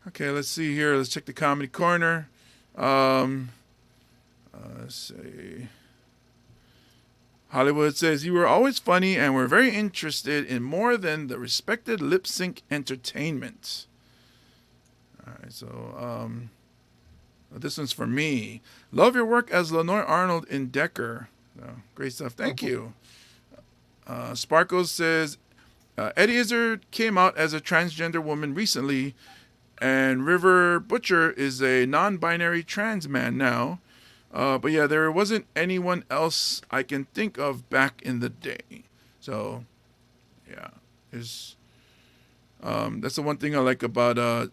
Okay, let's see here. Let's check the comedy corner. Let's see. Hollywood says, you were always funny and were very interested in more than the respected lip sync entertainment. All right, so this one's for me. Love your work as Lenore Arnold in Decker. Great stuff. Thank you. Sparkles says, Eddie Izzard came out as a transgender woman recently, and River Butcher is a non-binary trans man now. But yeah, there wasn't anyone else I can think of back in the day. So, yeah, that's the one thing I like about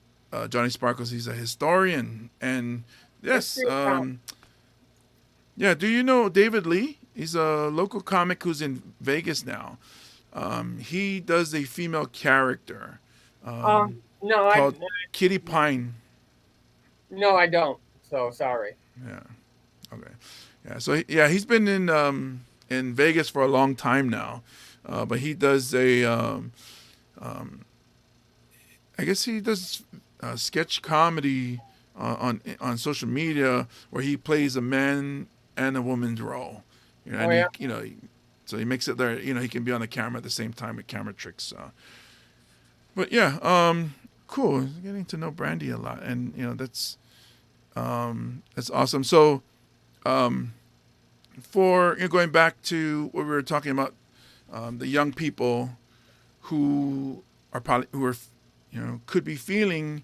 Johnny Sparkles. He's a historian, and yes, yeah. Do you know David Lee? He's a local comic who's in Vegas now. He does a female character No, called Kitty Pine. No, I don't. So sorry. Yeah. Okay. Yeah. So he's been in Vegas for a long time now, but he does I guess he does sketch comedy on social media where he plays a man and a woman's role. So he makes it there. He can be on the camera at the same time with camera tricks. But yeah, cool. Getting to know Brandy a lot, and that's awesome. So. For going back to what we were talking about, the young people who could be feeling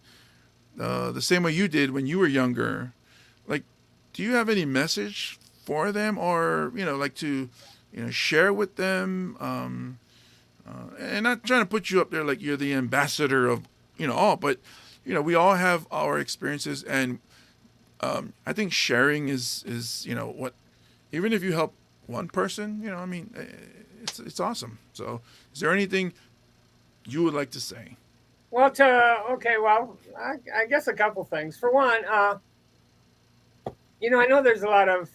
the same way you did when you were younger. Like, do you have any message for them, or like to share with them? And not trying to put you up there like you're the ambassador of all, but we all have our experiences, and I think sharing is what, even if you help one person, it's awesome. So is there anything you would like to say? Well, I guess a couple things. For one, I know there's a lot of,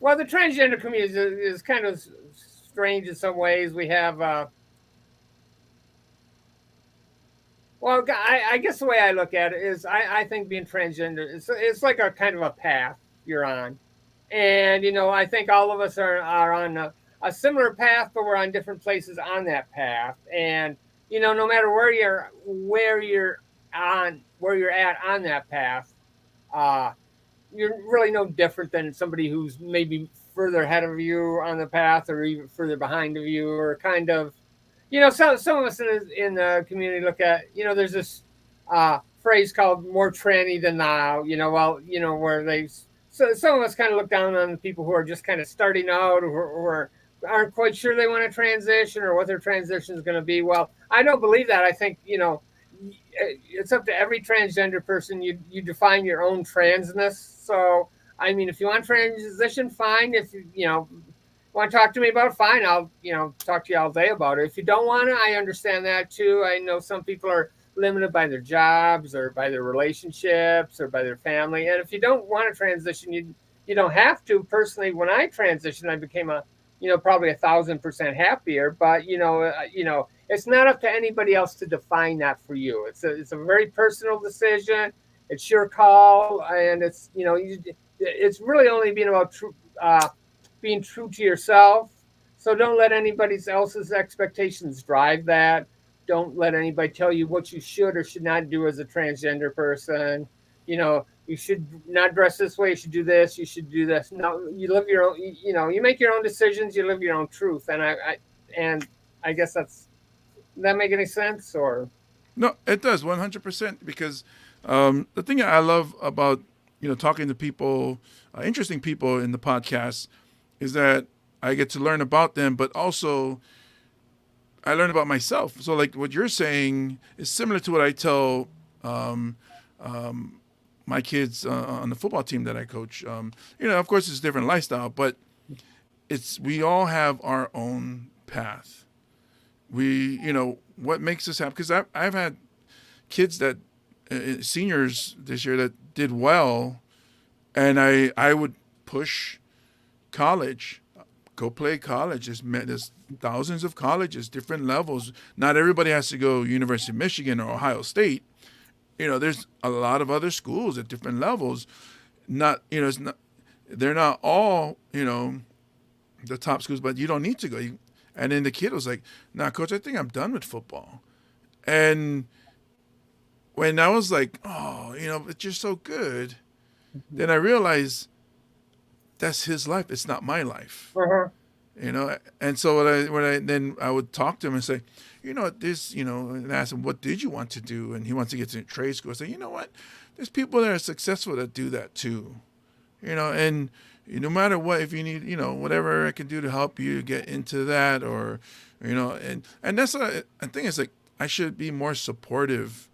the transgender community is kind of strange in some ways. We have, I guess the way I look at it is I think being transgender, it's like a kind of a path you're on. And, I think all of us are on a similar path, but we're on different places on that path. And, no matter where you're at on that path, you're really no different than somebody who's maybe further ahead of you on the path or even further behind of you, or kind of, some of us in the community look at, there's this phrase called more tranny than thou, where so some of us kind of look down on the people who are just kind of starting out, or aren't quite sure they want to transition or what their transition is going to be. Well, I don't believe that. I think, it's up to every transgender person. You define your own transness. So, I mean, if you want transition, fine. If you want to talk to me about it, fine. I'll talk to you all day about it. If you don't want to, I understand that too. I know some people are limited by their jobs or by their relationships or by their family. And if you don't want to transition, you don't have to. Personally, when I transitioned, I became probably 1,000% happier. But it's not up to anybody else to define that for you. It's a very personal decision. It's your call, and it's really only being about being true to yourself. So don't let anybody else's expectations drive that. Don't let anybody tell you what you should or should not do as a transgender person. You should not dress this way. You should do this. You should do this. No, you live your own. You make your own decisions. You live your own truth. And I guess that make any sense or? No, it does 100% because the thing I love about talking to people, interesting people in the podcast, is that I get to learn about them, but also I learn about myself. So like what you're saying is similar to what I tell my kids on the football team that I coach. Of course it's a different lifestyle, but we all have our own path. What makes us happy, because I've had kids that seniors this year that did well, and I would push college. Go play college. There's thousands of colleges, different levels. Not everybody has to go University of Michigan or Ohio State. There's a lot of other schools at different levels. They're not all, the top schools, but you don't need to go. And then the kid was like, "Nah, coach, I think I'm done with football." And when I was like, "Oh, but you're so good," then I realized that's his life. It's not my life. Uh-huh. And so when I would talk to him and say, and ask him, what did you want to do? And he wants to get to trade school. I say, you know what? There's people that are successful that do that too. And no matter what, if you need, whatever I can do to help you get into that, or, and that's what I think it's like, I should be more supportive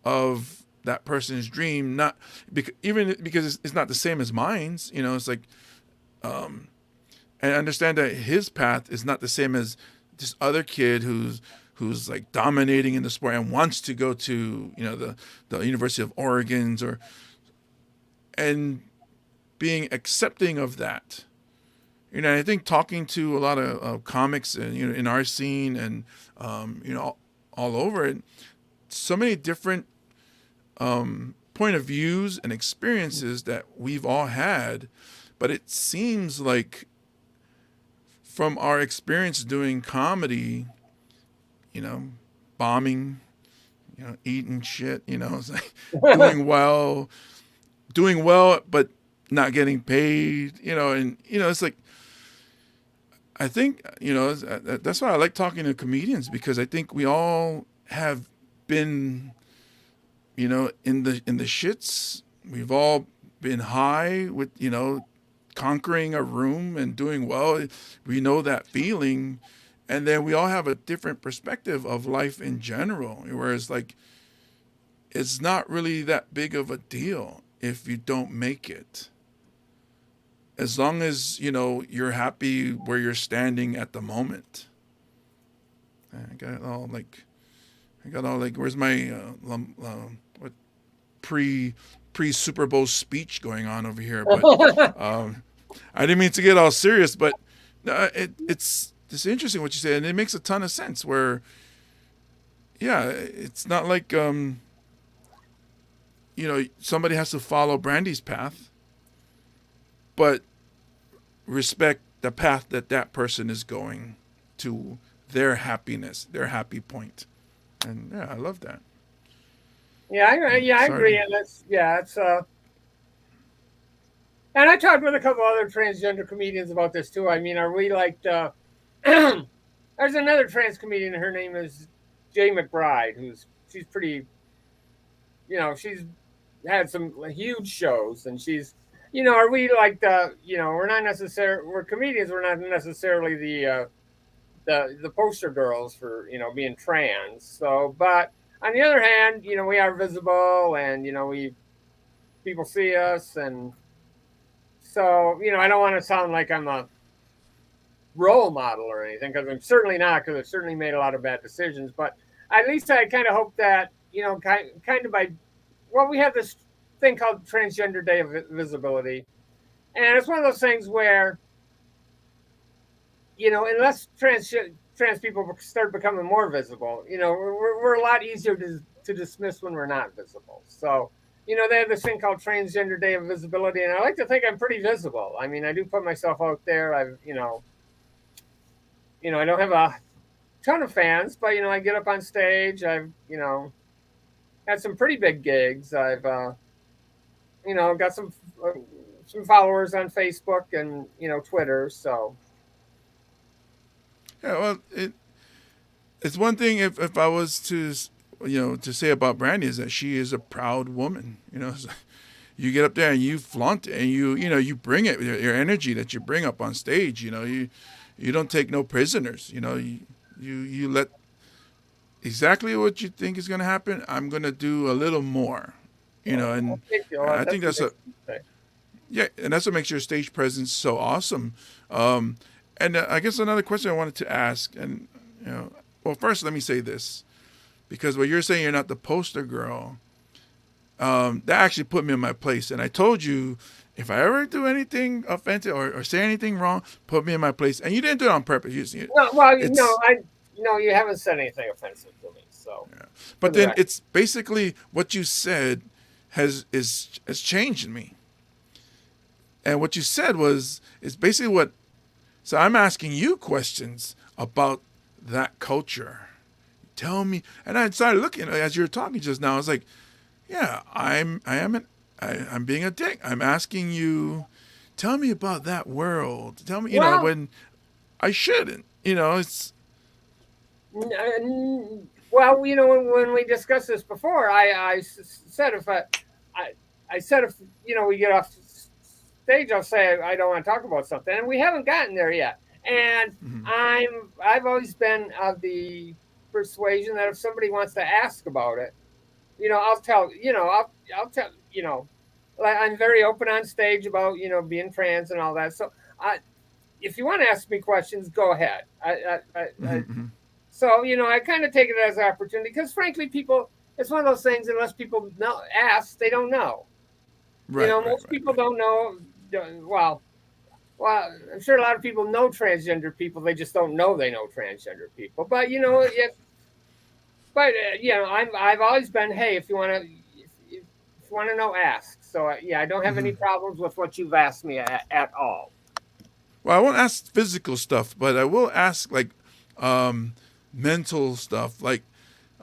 of that person's dream, not because it's not the same as mine's. It's like, and understand that his path is not the same as this other kid who's like dominating in the sport and wants to go to the University of Oregon's and being accepting of that. I think talking to a lot of comics and in our scene and all over it, so many different point of views and experiences that we've all had, but it seems like from our experience doing comedy, bombing, eating shit, it's like doing well, but not getting paid, and it's like, I think, that's why I like talking to comedians, because I think we all have been, in the shits. We've all been high with, conquering a room and doing well. We know that feeling. And then we all have a different perspective of life in general. Whereas like, it's not really that big of a deal if you don't make it. As long as, you're happy where you're standing at the moment. I got all like, where's my what pre Super Bowl speech going on over here? But I didn't mean to get all serious, but it's interesting what you said, and it makes a ton of sense. Where, yeah, it's not like somebody has to follow Brandy's path, but respect the path that person is going to their happiness, their happy point. And yeah, I love that. Yeah, I agree. And it's and I talked with a couple other transgender comedians about this too. I mean, are we like there's another trans comedian, her name is Jay McBride, she's pretty, she's had some huge shows, and she's, are we like we're comedians, we're not necessarily the poster girls for, being trans. So, but on the other hand, we are visible, and, people see us. And so, I don't want to sound like I'm a role model or anything, because I'm certainly not, because I've certainly made a lot of bad decisions. But at least I kind of hope that, kind of by, well, we have this thing called Transgender Day of Visibility, and it's one of those things where, unless trans people start becoming more visible, we're a lot easier to dismiss when we're not visible. So, they have this thing called Transgender Day of Visibility, and I like to think I'm pretty visible. I mean, I do put myself out there. I don't have a ton of fans, but I get up on stage. I've had some pretty big gigs. I've got some followers on Facebook and Twitter. So Yeah, well, it's one thing if I was to to say about Brandy is that she is a proud woman. You get up there and you flaunt it, and you bring it, your energy that you bring up on stage. You don't take no prisoners. You let exactly what you think is going to happen. I'm going to do a little more. And I think that's and that's what makes your stage presence so awesome. And I guess another question I wanted to ask, and well, first let me say this, because what you're saying, you're not the poster girl. That actually put me in my place, and I told you if I ever do anything offensive or say anything wrong, put me in my place. And you didn't do it on purpose. No, you haven't said anything offensive to me. So, yeah. But then it's basically what you said has changed me. And what you said is basically what. So I'm asking you questions about that culture. Tell me, and I started looking as you were talking just now. I was like, yeah, I'm being a dick. I'm asking you, tell me about that world. Tell me, when I shouldn't. It's. Well, when we discussed this before, I said if we get off stage, I'll say I don't want to talk about something, and we haven't gotten there yet. And I've always been of the persuasion that if somebody wants to ask about it, I'll tell. I'll tell. I'm very open on stage about being trans and all that. So, if you want to ask me questions, go ahead. So I kind of take it as an opportunity because, frankly, it's one of those things. Unless people ask, they don't know. Right, most people don't know. Well, I'm sure a lot of people know transgender people. They just don't know they know transgender people. But I've always been, hey, if you want to know, ask. So I don't have any problems with what you've asked me at all. Well, I won't ask physical stuff, but I will ask like mental stuff, like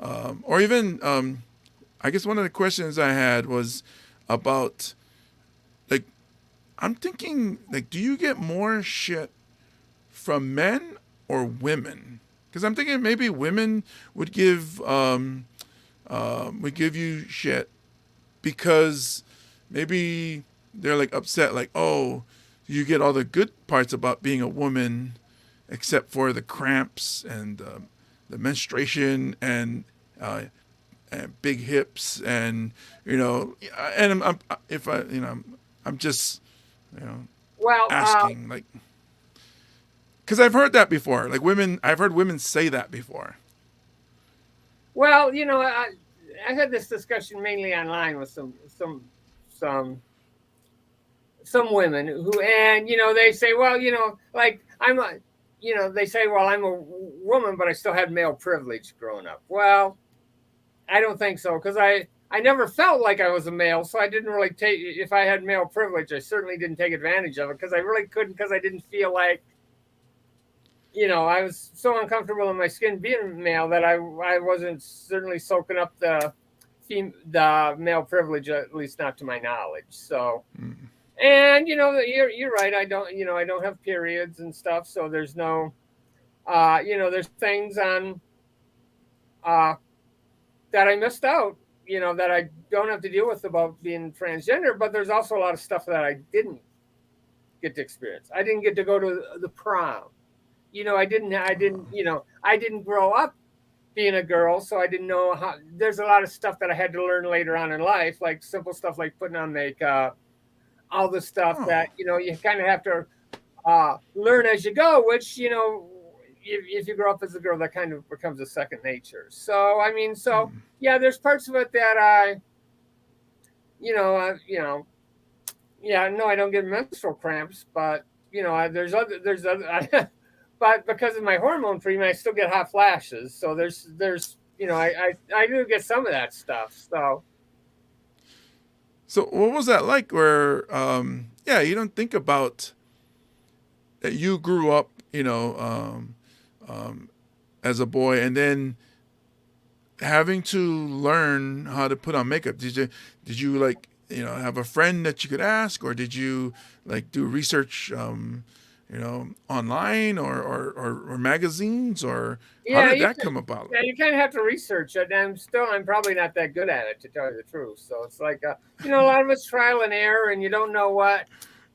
or even I guess one of the questions I had was about. I'm thinking, do you get more shit from men or women? Because I'm thinking maybe women would give you shit because maybe they're like upset, like, oh, you get all the good parts about being a woman, except for the cramps and the menstruation and big hips and and I'm just. Asking because I've heard that before. I've heard women say that before. Well, I had this discussion mainly online with some women who, and they say, well, they say, well, I'm a woman, but I still had male privilege growing up. Well, I don't think so because I never felt like I was a male, so I didn't really take. If I had male privilege, I certainly didn't take advantage of it because I really couldn't, because I didn't feel like, I was so uncomfortable in my skin being male that I wasn't certainly soaking up the male privilege, at least not to my knowledge. So, and you're right. I don't have periods and stuff, so there's no, there's things on that I missed out. That I don't have to deal with about being transgender, but there's also a lot of stuff that I didn't get to experience. I didn't get to go to the prom. I didn't grow up being a girl, so I didn't know how. There's a lot of stuff that I had to learn later on in life, like simple stuff like putting on makeup, all the stuff that you kind of have to learn as you go. Which if you grow up as a girl, that kind of becomes a second nature. So I mean, yeah, there's parts of it that yeah, no, I don't get menstrual cramps, but there's other, but because of my hormone treatment, I still get hot flashes. So there's I do get some of that stuff. So what was that like? Where yeah, you don't think about that you grew up, as a boy, and then having to learn how to put on makeup. Did you like have a friend that you could ask, or did you like do research online or magazines, or how Yeah, did that come about? yeah, you kind of have to research it. And I'm probably not that good at it, to tell you the truth. So it's like, a lot of it's trial and error, and you don't know what,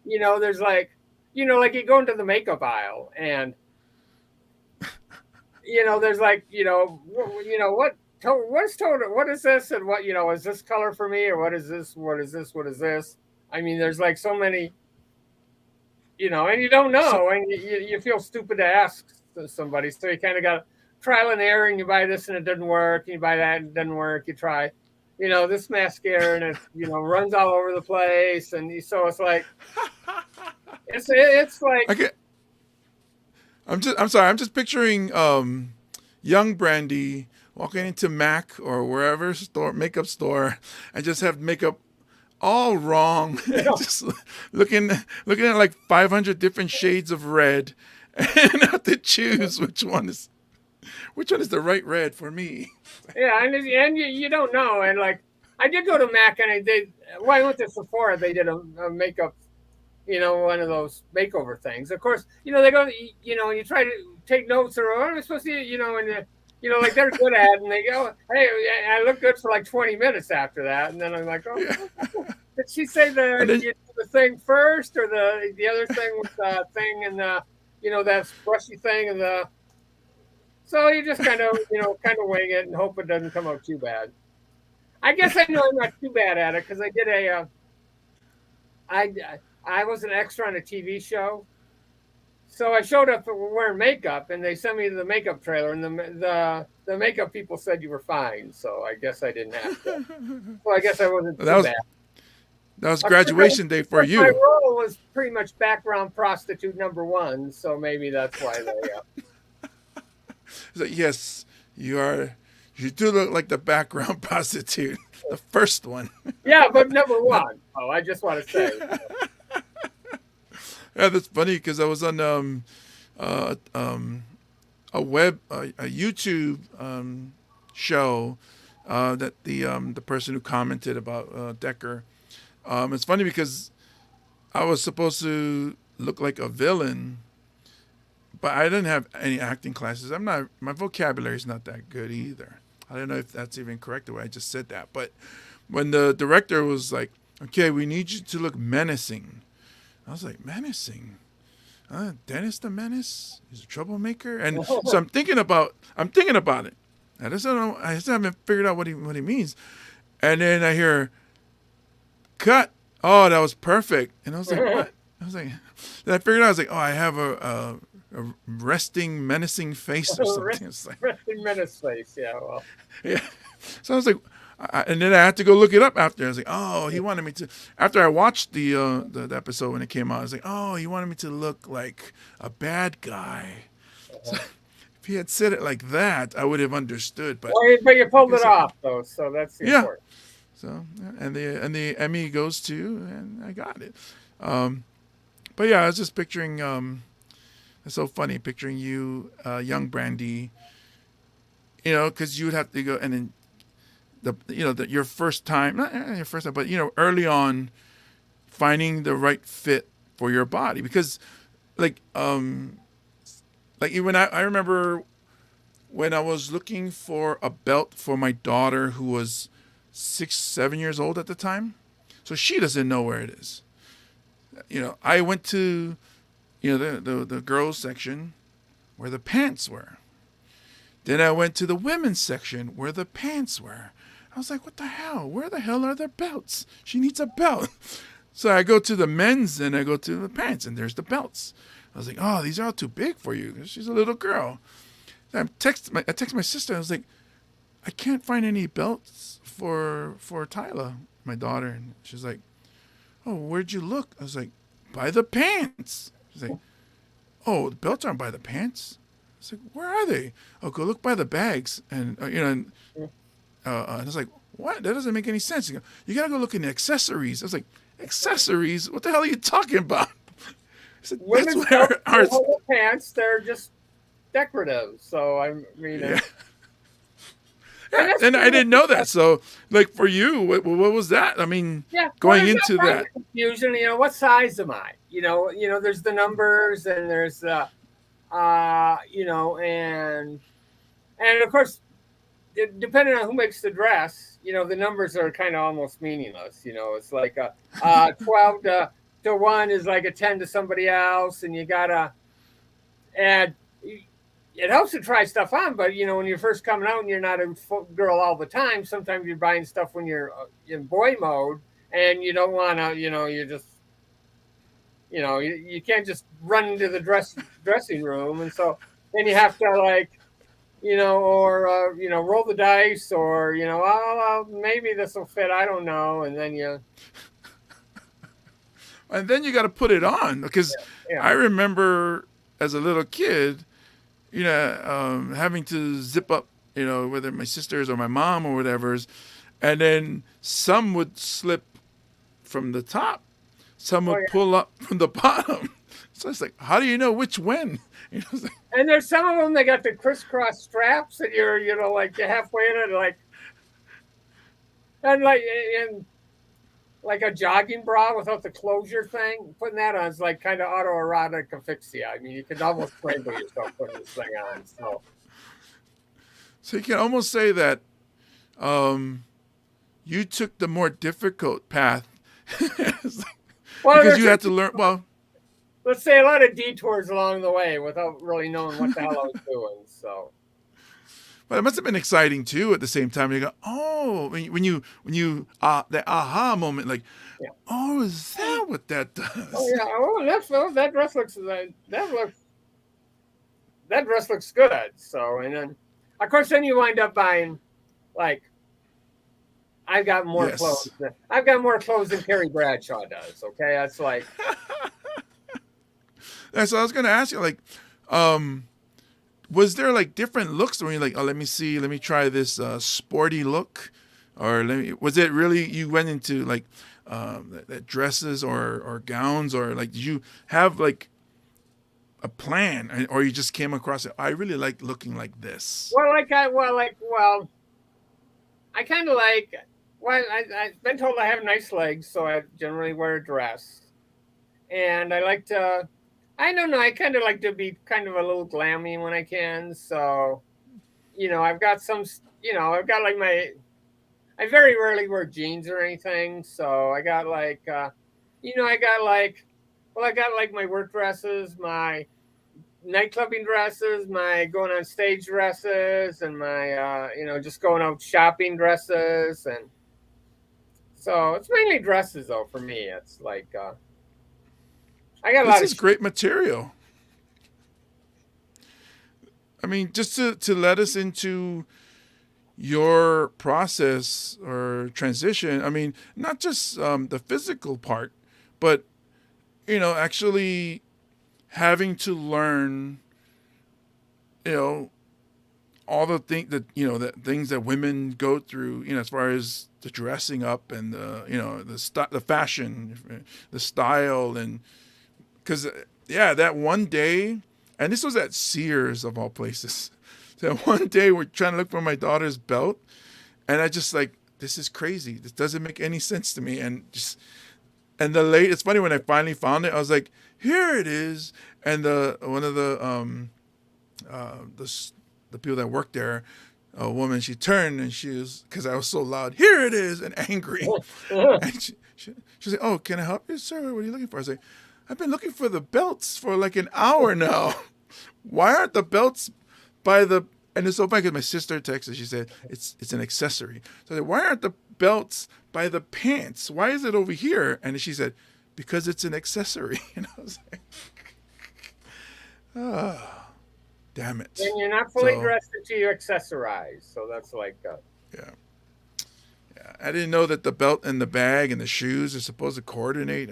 there's like, like you go into the makeup aisle, and there's like, what is this, and what, is this color for me, or what is this, what is this, what is this? I mean, there's like so many, and you don't know, and you feel stupid to ask somebody, so you kind of got trial and error, and you buy this and it doesn't work, and you buy that and it doesn't work, you try, this mascara and it, runs all over the place, and so it's like, it's like, Okay, I'm sorry. I'm just picturing young Brandy walking into Mac or wherever makeup store, and just have makeup all wrong, and just looking at like 500 different shades of red, and have to choose which one is the right red for me. yeah, and you don't know, and like I did go to Mac, and I went to Sephora. They did a makeup, one of those makeover things. Of course, they go, and you try to take notes, or what am I supposed to, and like they're good at it, and they go, hey, I look good for like 20 minutes after that, and then I'm like, oh, did she say the thing first, or the other thing with the thing and the, that brushy thing and the. So you just kind of wing it and hope it doesn't come out too bad. I guess I know I'm not too bad at it, because I did I was an extra on a TV show. So I showed up wearing makeup, and they sent me the makeup trailer, and the makeup people said you were fine. So I guess I didn't have to. Well, I guess I wasn't too bad. That was graduation day for you. My role was pretty much background prostitute #1, so maybe that's why they. So, yes, you are. You do look like the background prostitute, the first one. Yeah, but #1. Oh, I just want to say. Yeah, that's funny, because I was on a YouTube show that the person who commented about Decker. It's funny because I was supposed to look like a villain, but I didn't have any acting classes. My vocabulary is not that good either. I don't know if that's even correct the way I just said that. But when the director was like, "Okay, we need you to look menacing," I was like, "Menacing? Dennis the Menace? He's a troublemaker?" And so I'm thinking about it. I just don't know. I just haven't figured out what he means. And then I hear, "Cut." Oh, that was perfect. And I was like, "What?" I was like, then I figured out. I was like, "Oh, I have a resting, menacing face or something." It's like, resting menace face. Yeah. Well. Yeah. So I was like, and then I had to go look it up after. I was like, oh, he wanted me to. After I watched the episode when it came out, I was like, oh, he wanted me to look like a bad guy. So if he had said it like that, I would have understood. But you pulled it off, though, so that's important. So and the Emmy goes to, and I got it. But yeah, I was just picturing. It's so funny picturing you, young Brandy. Because you would have to go, and then your first time, not your first time, but early on, finding the right fit for your body, because like even I remember when I was looking for a belt for my daughter, who was 6-7 years old at the time, so she doesn't know where it is. I went to the girls section where the pants were. Then I went to the women's section where the pants were. I was like, what the hell? Where the hell are their belts? She needs a belt. So I go to the men's, and I go to the pants, and there's the belts. I was like, oh, these are all too big for you. She's a little girl. I text my sister. I was like, I can't find any belts for Tyla, my daughter. And she's like, oh, where'd you look? I was like, by the pants. She's like, oh, the belts aren't by the pants. I was like, where are they? Oh, go look by the bags. And and I was like, what? That doesn't make any sense. You gotta go look in the accessories. I was like, accessories? What the hell are you talking about? I said, Women's that's where our pants, they're just decorative. So I mean, yeah. And I didn't know that. So, like for you, what was that? I mean, going into that confusion. What size am I? There's the numbers, and there's the, and of course, depending on who makes the dress, the numbers are kind of almost meaningless. It's like 12 to 1 is like a 10 to somebody else, and you gotta add. It helps to try stuff on, but when you're first coming out and you're not a girl all the time, sometimes you're buying stuff when you're in boy mode, and you don't want to, you just, you can't just run into the dressing room, and so then you have to roll the dice, or maybe this will fit, I don't know, and then you. And then you got to put it on, because I remember as a little kid, having to zip up, whether my sisters or my mom or whatever's, and then some would slip from the top, some would pull up from the bottom. So it's like, how do you know which when? And there's some of them, they got the crisscross straps, and you're halfway in it, and a jogging bra without the closure thing, putting that on is like kind of autoerotic asphyxia. I mean, you could almost strangle yourself putting this thing on. So you can almost say that you took the more difficult path because you had to learn. Well, let's say a lot of detours along the way without really knowing what the hell I was doing. So. But it must have been exciting too. At the same time, you go, "Oh!" When you that aha moment, like, "Oh, is that what that does?" Oh yeah. That dress looks good. So, and then of course, then you wind up buying, I've got more clothes. I've got more clothes than Carrie Bradshaw does. Okay, that's like. That's what I was going to ask you. Was there different looks where you're like, oh, let me try this sporty look, or was it really you went into that dresses or gowns, or did you have a plan, or you just came across it? I really like looking like this. I've been told I have nice legs, so I generally wear a dress, and I like to. I don't know. I kind of like to be kind of a little glammy when I can. So, I've got some, I very rarely wear jeans or anything. So I got my work dresses, my nightclubbing dresses, my going on stage dresses, and my, just going out shopping dresses. And so it's mainly dresses though, for me. It's I got a lot of great material. I mean, just to let us into your process or transition. I mean, not just the physical part, but actually having to learn, all the things that the things that women go through. As far as the dressing up and the fashion, the style, and. Because, that one day, and this was at Sears of all places. That one day we're trying to look for my daughter's belt, and I just this is crazy. This doesn't make any sense to me. And it's funny, when I finally found it, I was like, here it is. And one of the people that worked there, a woman, she turned and she was, because I was so loud, here it is, and angry. And she said, oh, can I help you, sir? What are you looking for? I was like, I've been looking for the belts for an hour now. Why aren't the belts by the... And it's so funny because my sister texted. She said, it's an accessory. So I said, why aren't the belts by the pants? Why is it over here? And she said, because it's an accessory. And I was like... Ah, damn it. And you're not fully So dressed until you accessorize. So that's like, yeah, yeah. I didn't know that the belt and the bag and the shoes are supposed to coordinate.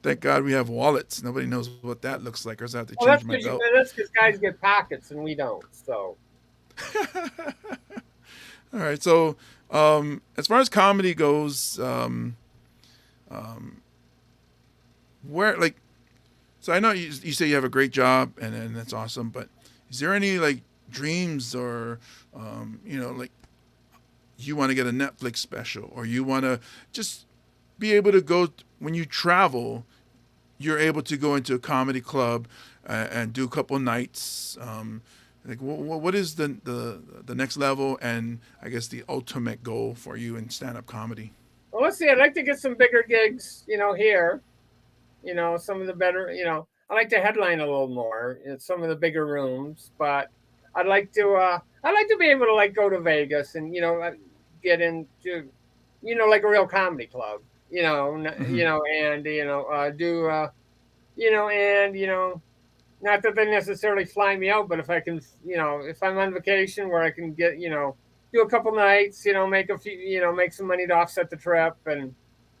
Thank God we have wallets. Nobody knows what that looks like, or else I have to well, change my belt. that's because guys get pockets and we don't. So All right. So, as far as comedy goes, where like, so I know you say you have a great job and that's awesome, but is there any like dreams or, like you want to get a Netflix special or you want to just be able to go when you travel, you're able to go into a comedy club and do a couple nights. Like what is the next level and I guess the ultimate goal for you in stand-up comedy? well, let's see. I'd like to get some bigger gigs, here. Some of the better. I like to headline a little more in some of the bigger rooms, but I'd like to be able to like go to Vegas and get into like a real comedy club. Hmm. And do and not that they necessarily fly me out, but if I can, if I'm on vacation where I can get, do a couple nights, make a few, make some money to offset the trip. And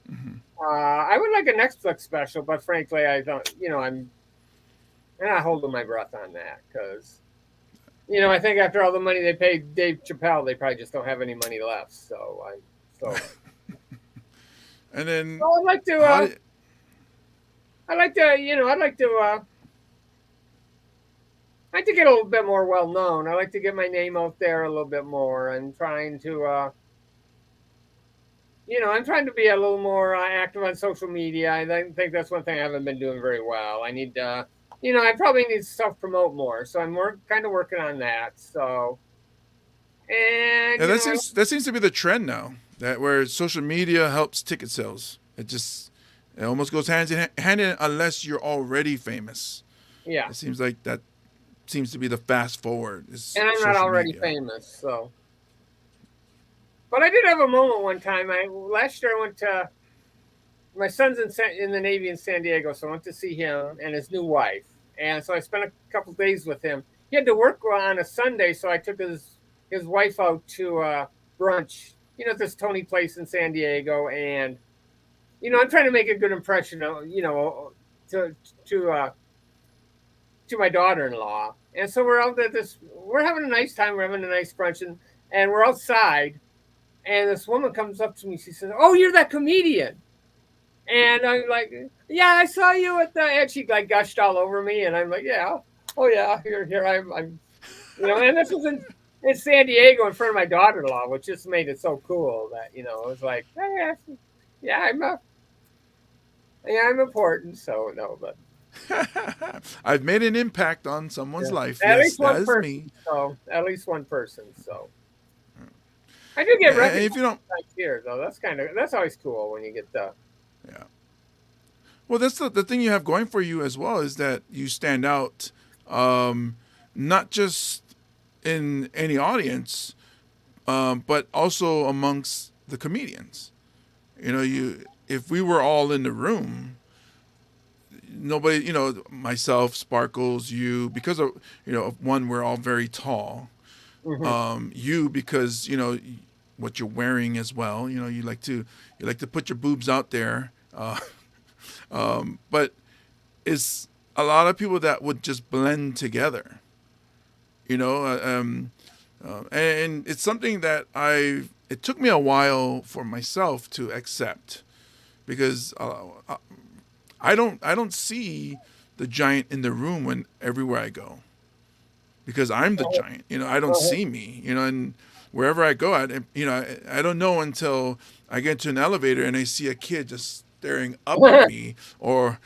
Hmm. I would like a Netflix special, but frankly, I don't, I'm not holding my breath on that because, I think after all the money they paid Dave Chappelle, they probably just don't have any money left. So, And then so I'd like to, how did, I'd like to get a little bit more well known. I like to get my name out there a little bit more. I'm trying to be a little more active on social media. I think that's one thing I haven't been doing very well. I need, I probably need to self promote more. So I'm kind of working on that. So, and yeah, that seems to be the trend now. That where social media helps ticket sales. It almost goes hand in unless you're already famous. yeah, It seems like that seems to be the fast forward is and I'm not social already media. famous. So, but I did have a moment one time. Last year I went to my son's in the Navy in San Diego, so I went to see him and his new wife, and so I spent a couple days with him. He had to work on a Sunday, so I took his wife out to brunch, at this Tony place in San Diego, and I'm trying to make a good impression, to to uh, to my daughter-in-law, and so we're out at this. We're having a nice time. We're having a nice brunch, and we're outside, and this woman comes up to me. She says, "Oh, you're that comedian." And I'm like, yeah, I saw you at the, and she like gushed all over me, and I'm like, yeah, oh yeah, here I'm, and this was in San Diego in front of my daughter-in-law, which just made it so cool that it was like, hey, yeah, I'm important, so no, but I've made an impact on someone's yeah, life. at Yes, least that one is person, me. so at least one person, so I do get And recognized if you don't, here, though. That's always cool when you get the yeah. Well, that's the thing you have going for you as well is that you stand out, not just in any audience, but also amongst the comedians. If we were all in the room, nobody, myself, Sparkles, you, because of one, we're all very tall. mhm. You because what you're wearing as well. You like to put your boobs out there. But it's a lot of people that would just blend together. And it's something that it took me a while for myself to accept because I don't see the giant in the room when everywhere I go because I'm the giant. I don't see me. And wherever I go, I don't know until I get to an elevator and I see a kid just staring up at me, or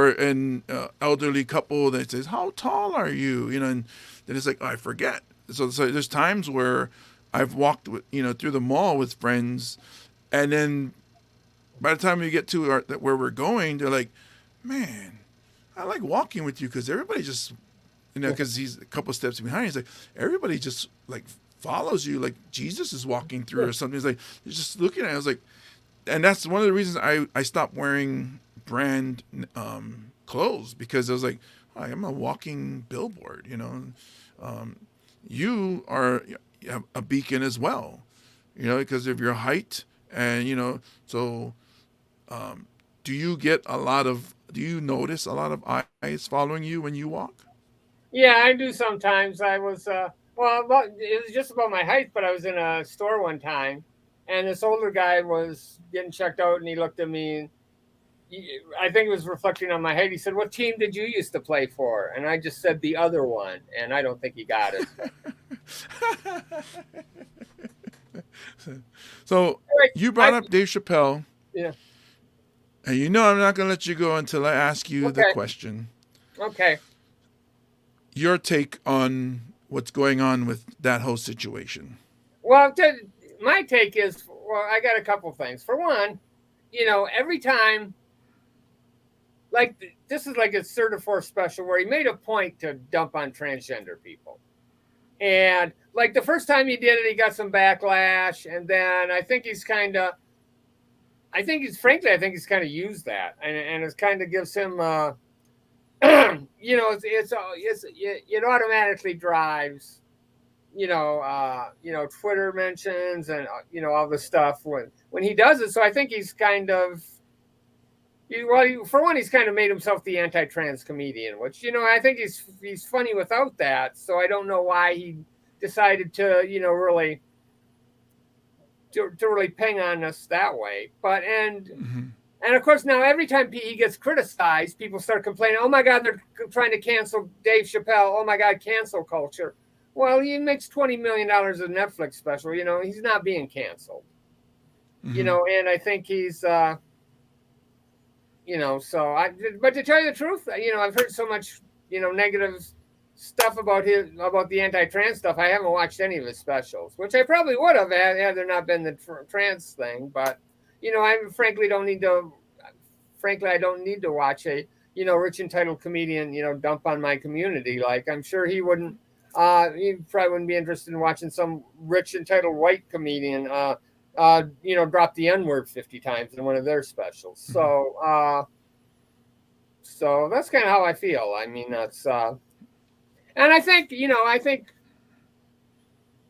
an elderly couple that says, "How tall are you?" And then it's like, oh, I forget. So there's times where I've walked through the mall with friends, and then by the time we get to where we're going, they're like, "Man, I like walking with you because everybody just because he's a couple steps behind. He's like everybody just like follows you like Jesus is walking through or something." He's like, he's just looking at it. I was like, and that's one of the reasons I stopped wearing brand clothes because I was like, I am a walking billboard, you are a beacon as well, because of your height. And, so do you notice a lot of eyes following you when you walk? Yeah, I do sometimes. I was, it was just about my height, but I was in a store one time, and this older guy was getting checked out, and he looked at me, and I think it was reflecting on my height. He said, "What team did you used to play for?" And I just said the other one, and I don't think he got it. So you brought up Dave Chappelle. Yeah. And I'm not going to let you go until I ask you the question. Okay. Your take on what's going on with that whole situation. Well, my take is, I got a couple things. For one, every time, like, this is like a third or fourth special where he made a point to dump on transgender people. And, like, the first time he did it, he got some backlash. And then I think he's kind of used that. And it kind of gives him, it automatically drives, Twitter mentions and, all this stuff when he does it. So I think he's kind of, for one, he's kind of made himself the anti-trans comedian, which, I think he's funny without that. So I don't know why he decided to, really ping on us that way. But, and of course, now every time he gets criticized, people start complaining, "Oh my God, they're trying to cancel Dave Chappelle. Oh my God, cancel culture." Well, he makes $20 million a Netflix special. He's not being canceled. And I think he's, but to tell you the truth, I've heard so much, negative stuff about the anti-trans stuff. I haven't watched any of his specials, which I probably would have had there not been the trans thing. But, I frankly don't need to watch a, rich entitled comedian, dump on my community. Like, I'm sure he wouldn't, he probably wouldn't be interested in watching some rich entitled white comedian, drop the N-word 50 times in one of their specials. So that's kind of how I feel. I mean, that's, and I think, and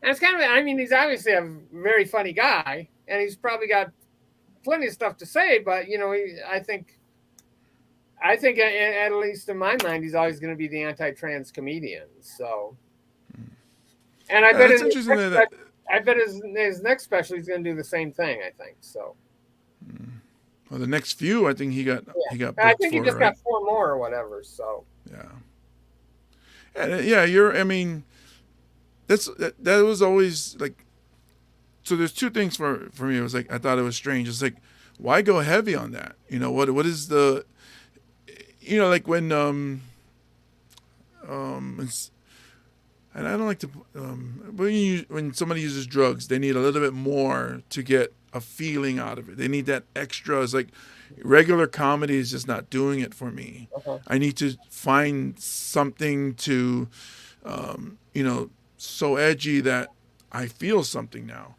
it's kind of, he's obviously a very funny guy, and he's probably got plenty of stuff to say, but, I think at least in my mind, he's always going to be the anti-trans comedian. So, and I bet his next special, he's going to do the same thing, I think. So, well, the next few, I think he got booked I think he just right? got 4 more or whatever. So, yeah. And that was always like, so there's 2 things for me. It was like, I thought it was strange. It's like, why go heavy on that? What is the, like when, and I don't like to, when somebody uses drugs, they need a little bit more to get a feeling out of it. They need that extra. It's like regular comedy is just not doing it for me. Okay. I need to find something to, so edgy that I feel something now.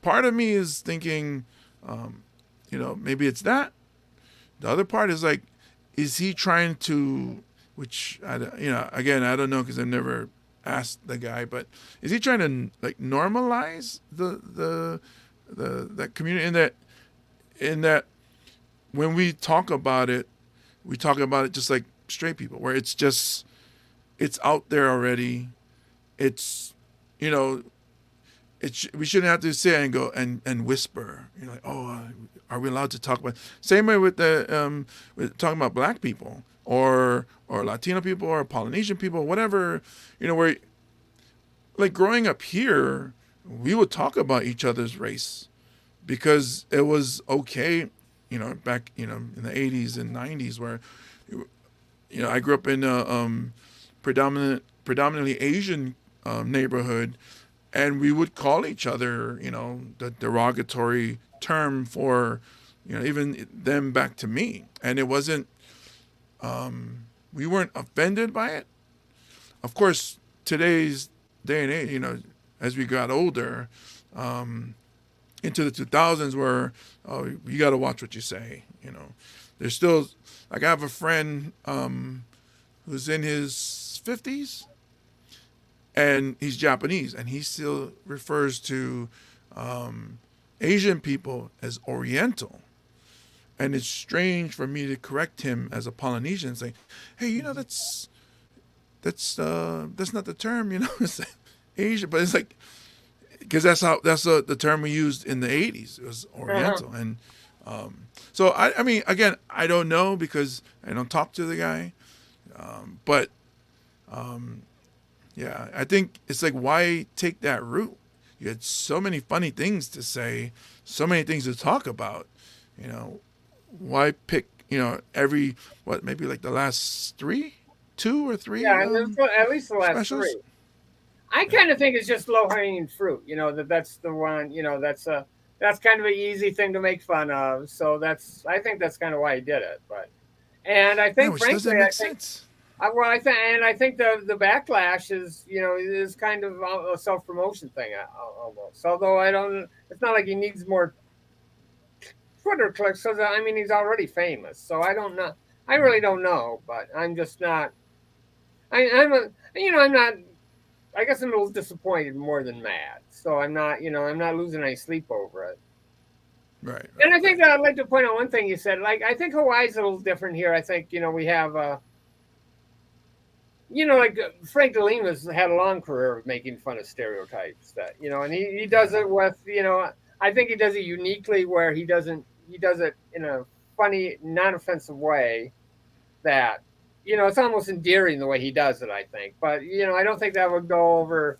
Part of me is thinking, maybe it's that. The other part is like, is he trying to, which again, I don't know because I've never asked the guy, but is he trying to like normalize that community in that when we talk about it just like straight people, where it's out there already. It's, we shouldn't have to sit and go and whisper, like, are we allowed to talk about? Same way with with talking about black people or Latino people or Polynesian people, whatever, where like growing up here, we would talk about each other's race because it was okay, back, in the 80s and 90s where, I grew up in a predominantly Asian neighborhood, and we would call each other, the derogatory term for, even them back to me. And it wasn't, we weren't offended by it. Of course, today's day and age, as we got older, into the 2000s where, you got to watch what you say, there's still, like, I have a friend who's in his 50s, and he's Japanese, and he still refers to Asian people as Oriental. And it's strange for me to correct him as a Polynesian and say, hey, you know, that's not the term, you know, it's Asian, but it's like, because that's the term we used in the 80s. It was Oriental. And so I mean, again, I don't know because I don't talk to the guy, but yeah, I think it's like, why take that route? You had so many funny things to say, so many things to talk about, you know. Why pick, you know, maybe like the last 2 or 3? Yeah, at least the last specials? 3. I kind of think it's just low hanging fruit. You know, that's the one. You know, that's kind of an easy thing to make fun of. So I think that's kind of why he did it. And I think, which frankly, doesn't make sense. I think the backlash is kind of a self promotion thing almost. Although it's not like he needs more Twitter clicks, because I mean, he's already famous. So I don't know. I really don't know, but I'm just not. I'm not. I guess I'm a little disappointed more than mad. So I'm not losing any sleep over it. Right. And I think I'd like to point out one thing you said. Like, I think Hawaii's a little different here. I think, we have, like Frank DeLima's had a long career of making fun of stereotypes that, and he does it with, I think he does it uniquely where he does it in a funny, non-offensive way that, it's almost endearing the way he does it, I think. But, I don't think that would go over,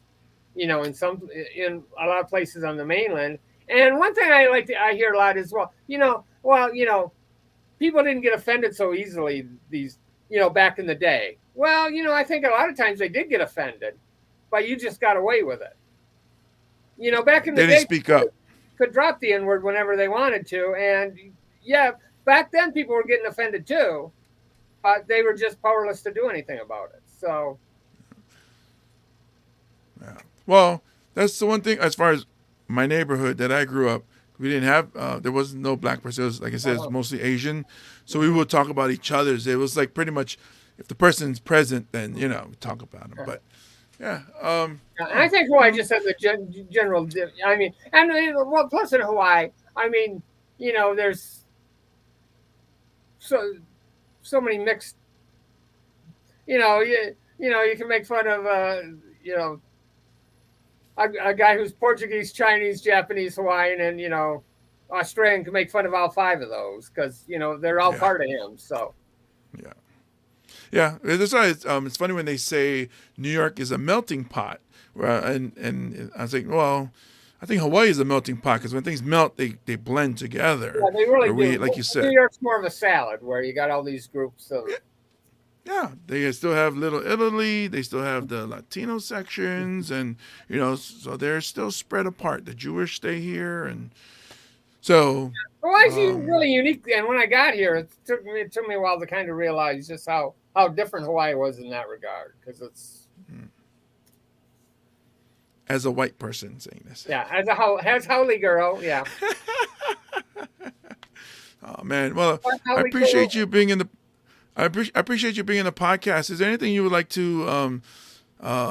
in a lot of places on the mainland. And one thing I hear a lot is, people didn't get offended so easily back in the day. Well, I think a lot of times they did get offended, but you just got away with it. Back in the day, they didn't speak up. Could drop the N-word whenever they wanted to. And yeah, back then people were getting offended too, but they were just powerless to do anything about it. So. Yeah. Well, that's the one thing as far as my neighborhood that I grew up, we didn't have, there was no black person. It was, like I said, it's mostly Asian. So we would talk about each other's. It was like pretty much, if the person's present, then, we talk about them. But yeah. I think Hawaii just has a general, I mean, and plus in Hawaii, I mean, there's so many mixed, you can make fun of, a guy who's Portuguese, Chinese, Japanese, Hawaiian, and, Australian can make fun of all 5 of those because, they're all part of him. So. Yeah. Yeah. That's why it's funny when they say New York is a melting pot. And I was like, well, I think Hawaii is a melting pot because when things melt, they blend together. Yeah, they really do. Like you said. New York's more of a salad where you got all these groups of. Yeah, they still have Little Italy. They still have the Latino sections, and so they're still spread apart. The Jewish stay here, and so. Hawaii's really unique. And when I got here, it took me a while to kind of realize just how different Hawaii was in that regard, because it's. As a white person saying this. Yeah, as Howley girl, yeah. Oh man, well, I appreciate you being in the. I appreciate you being in the podcast. Is there anything you would like to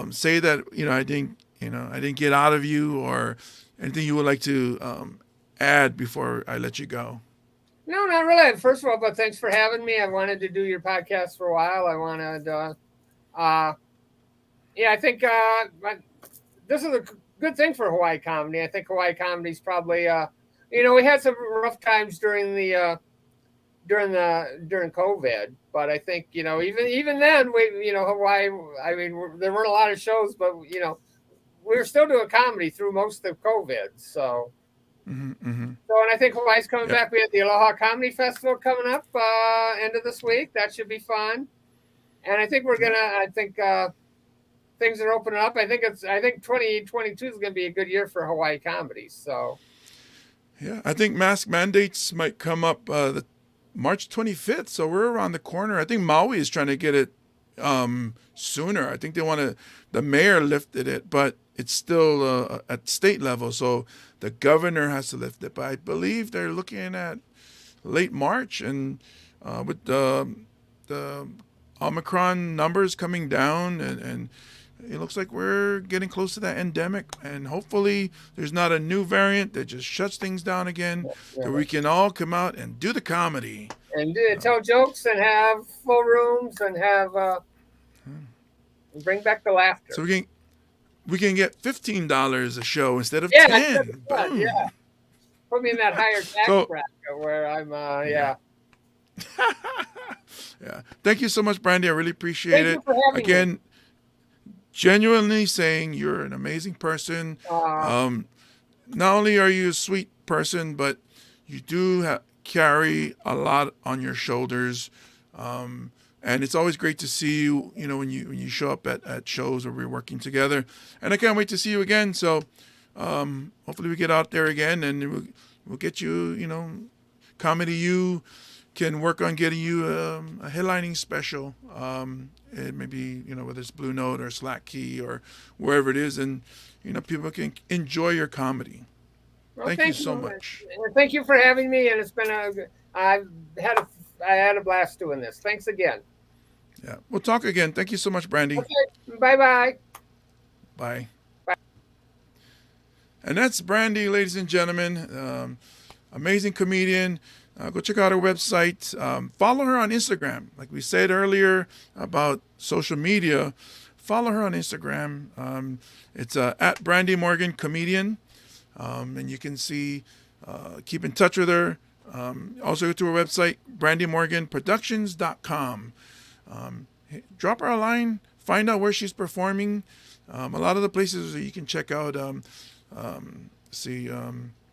say that I didn't get out of you, or anything you would like to add before I let you go? No, not really. First of all, but thanks for having me. I wanted to do your podcast for a while. I wanted, I think this is a good thing for Hawaii comedy. I think Hawaii comedy is probably, we had some rough times during COVID, but I think, even then Hawaii, I mean, there weren't a lot of shows, but, we were still doing comedy through most of COVID. So, and I think Hawaii's coming back. We had the Aloha Comedy Festival coming up end of this week. That should be fun. And I think things are opening up. I think 2022 is going to be a good year for Hawaii comedy. So, yeah, I think mask mandates might come up the March 25th. So we're around the corner. I think Maui is trying to get it sooner. I think the mayor lifted it, but it's still at state level. So the governor has to lift it. But I believe they're looking at late March. And with the Omicron numbers coming down, and it looks like we're getting close to that endemic, and hopefully there's not a new variant that just shuts things down again, that we can all come out and do the comedy. And tell jokes and have full rooms and have bring back the laughter. So we can get $15 a show instead of 10. Boom. Yeah. Put me in that higher tax bracket where I'm yeah. Yeah. Thank you so much, Brandy. I really appreciate it. Thank you for having Again, me. Genuinely saying you're an amazing person. Not only are you a sweet person, but you do carry a lot on your shoulders. And it's always great to see you, when you show up at shows where we're working together. And I can't wait to see you again. So hopefully we get out there again, and we'll get you, Comedy U can work on getting you a headlining special. Maybe, whether it's Blue Note or Slack Key or wherever it is, and, people can enjoy your comedy. Well, thank you so much. Thank you for having me, and it's been I had a blast doing this. Thanks again. Yeah, we'll talk again. Thank you so much, Brandy. Okay. Bye-bye. Bye. And that's Brandy, ladies and gentlemen. Amazing comedian. Go check out her website. Follow her on Instagram. Like we said earlier about social media, follow her on Instagram. It's at Brandy Morgan Comedian. And you can keep in touch with her. Also go to her website, brandymorganproductions.com. Drop her a line, find out where she's performing. A lot of the places that you can check out,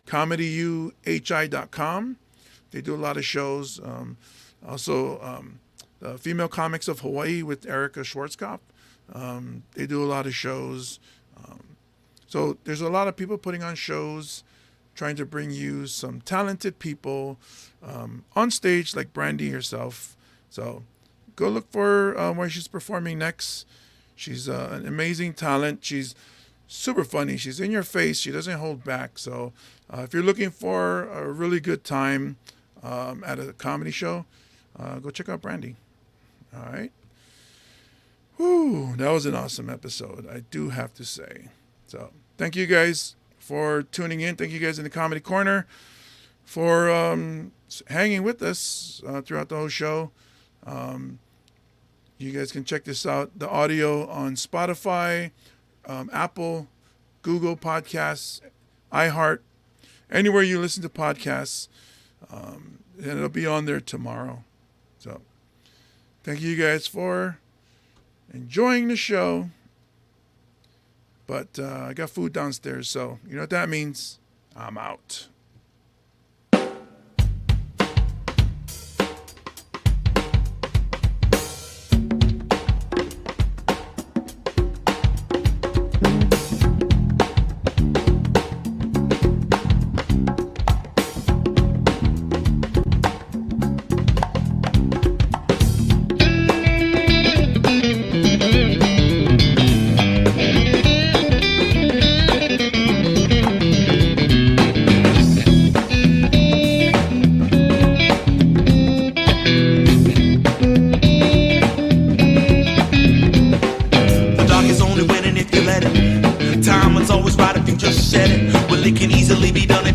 comedyuhi.com. They do a lot of shows. Also, the Female Comics of Hawaii with Erica Schwarzkopf. They do a lot of shows. So there's a lot of people putting on shows, trying to bring you some talented people on stage like Brandy herself. So go look for where she's performing next. She's an amazing talent. She's super funny. She's in your face. She doesn't hold back. So if you're looking for a really good time at a comedy show, go check out Brandy. All right. Whew, that was an awesome episode, I do have to say. So thank you guys for tuning in. Thank you guys in the Comedy Corner for hanging with us throughout the whole show. You guys can check this out, the audio on Spotify, Apple, Google Podcasts, iHeart, anywhere you listen to podcasts. And it'll be on there tomorrow. So thank you guys for enjoying the show. But I got food downstairs, so you know what that means. I'm out. Time is always right if you just said it. Well, it can easily be done if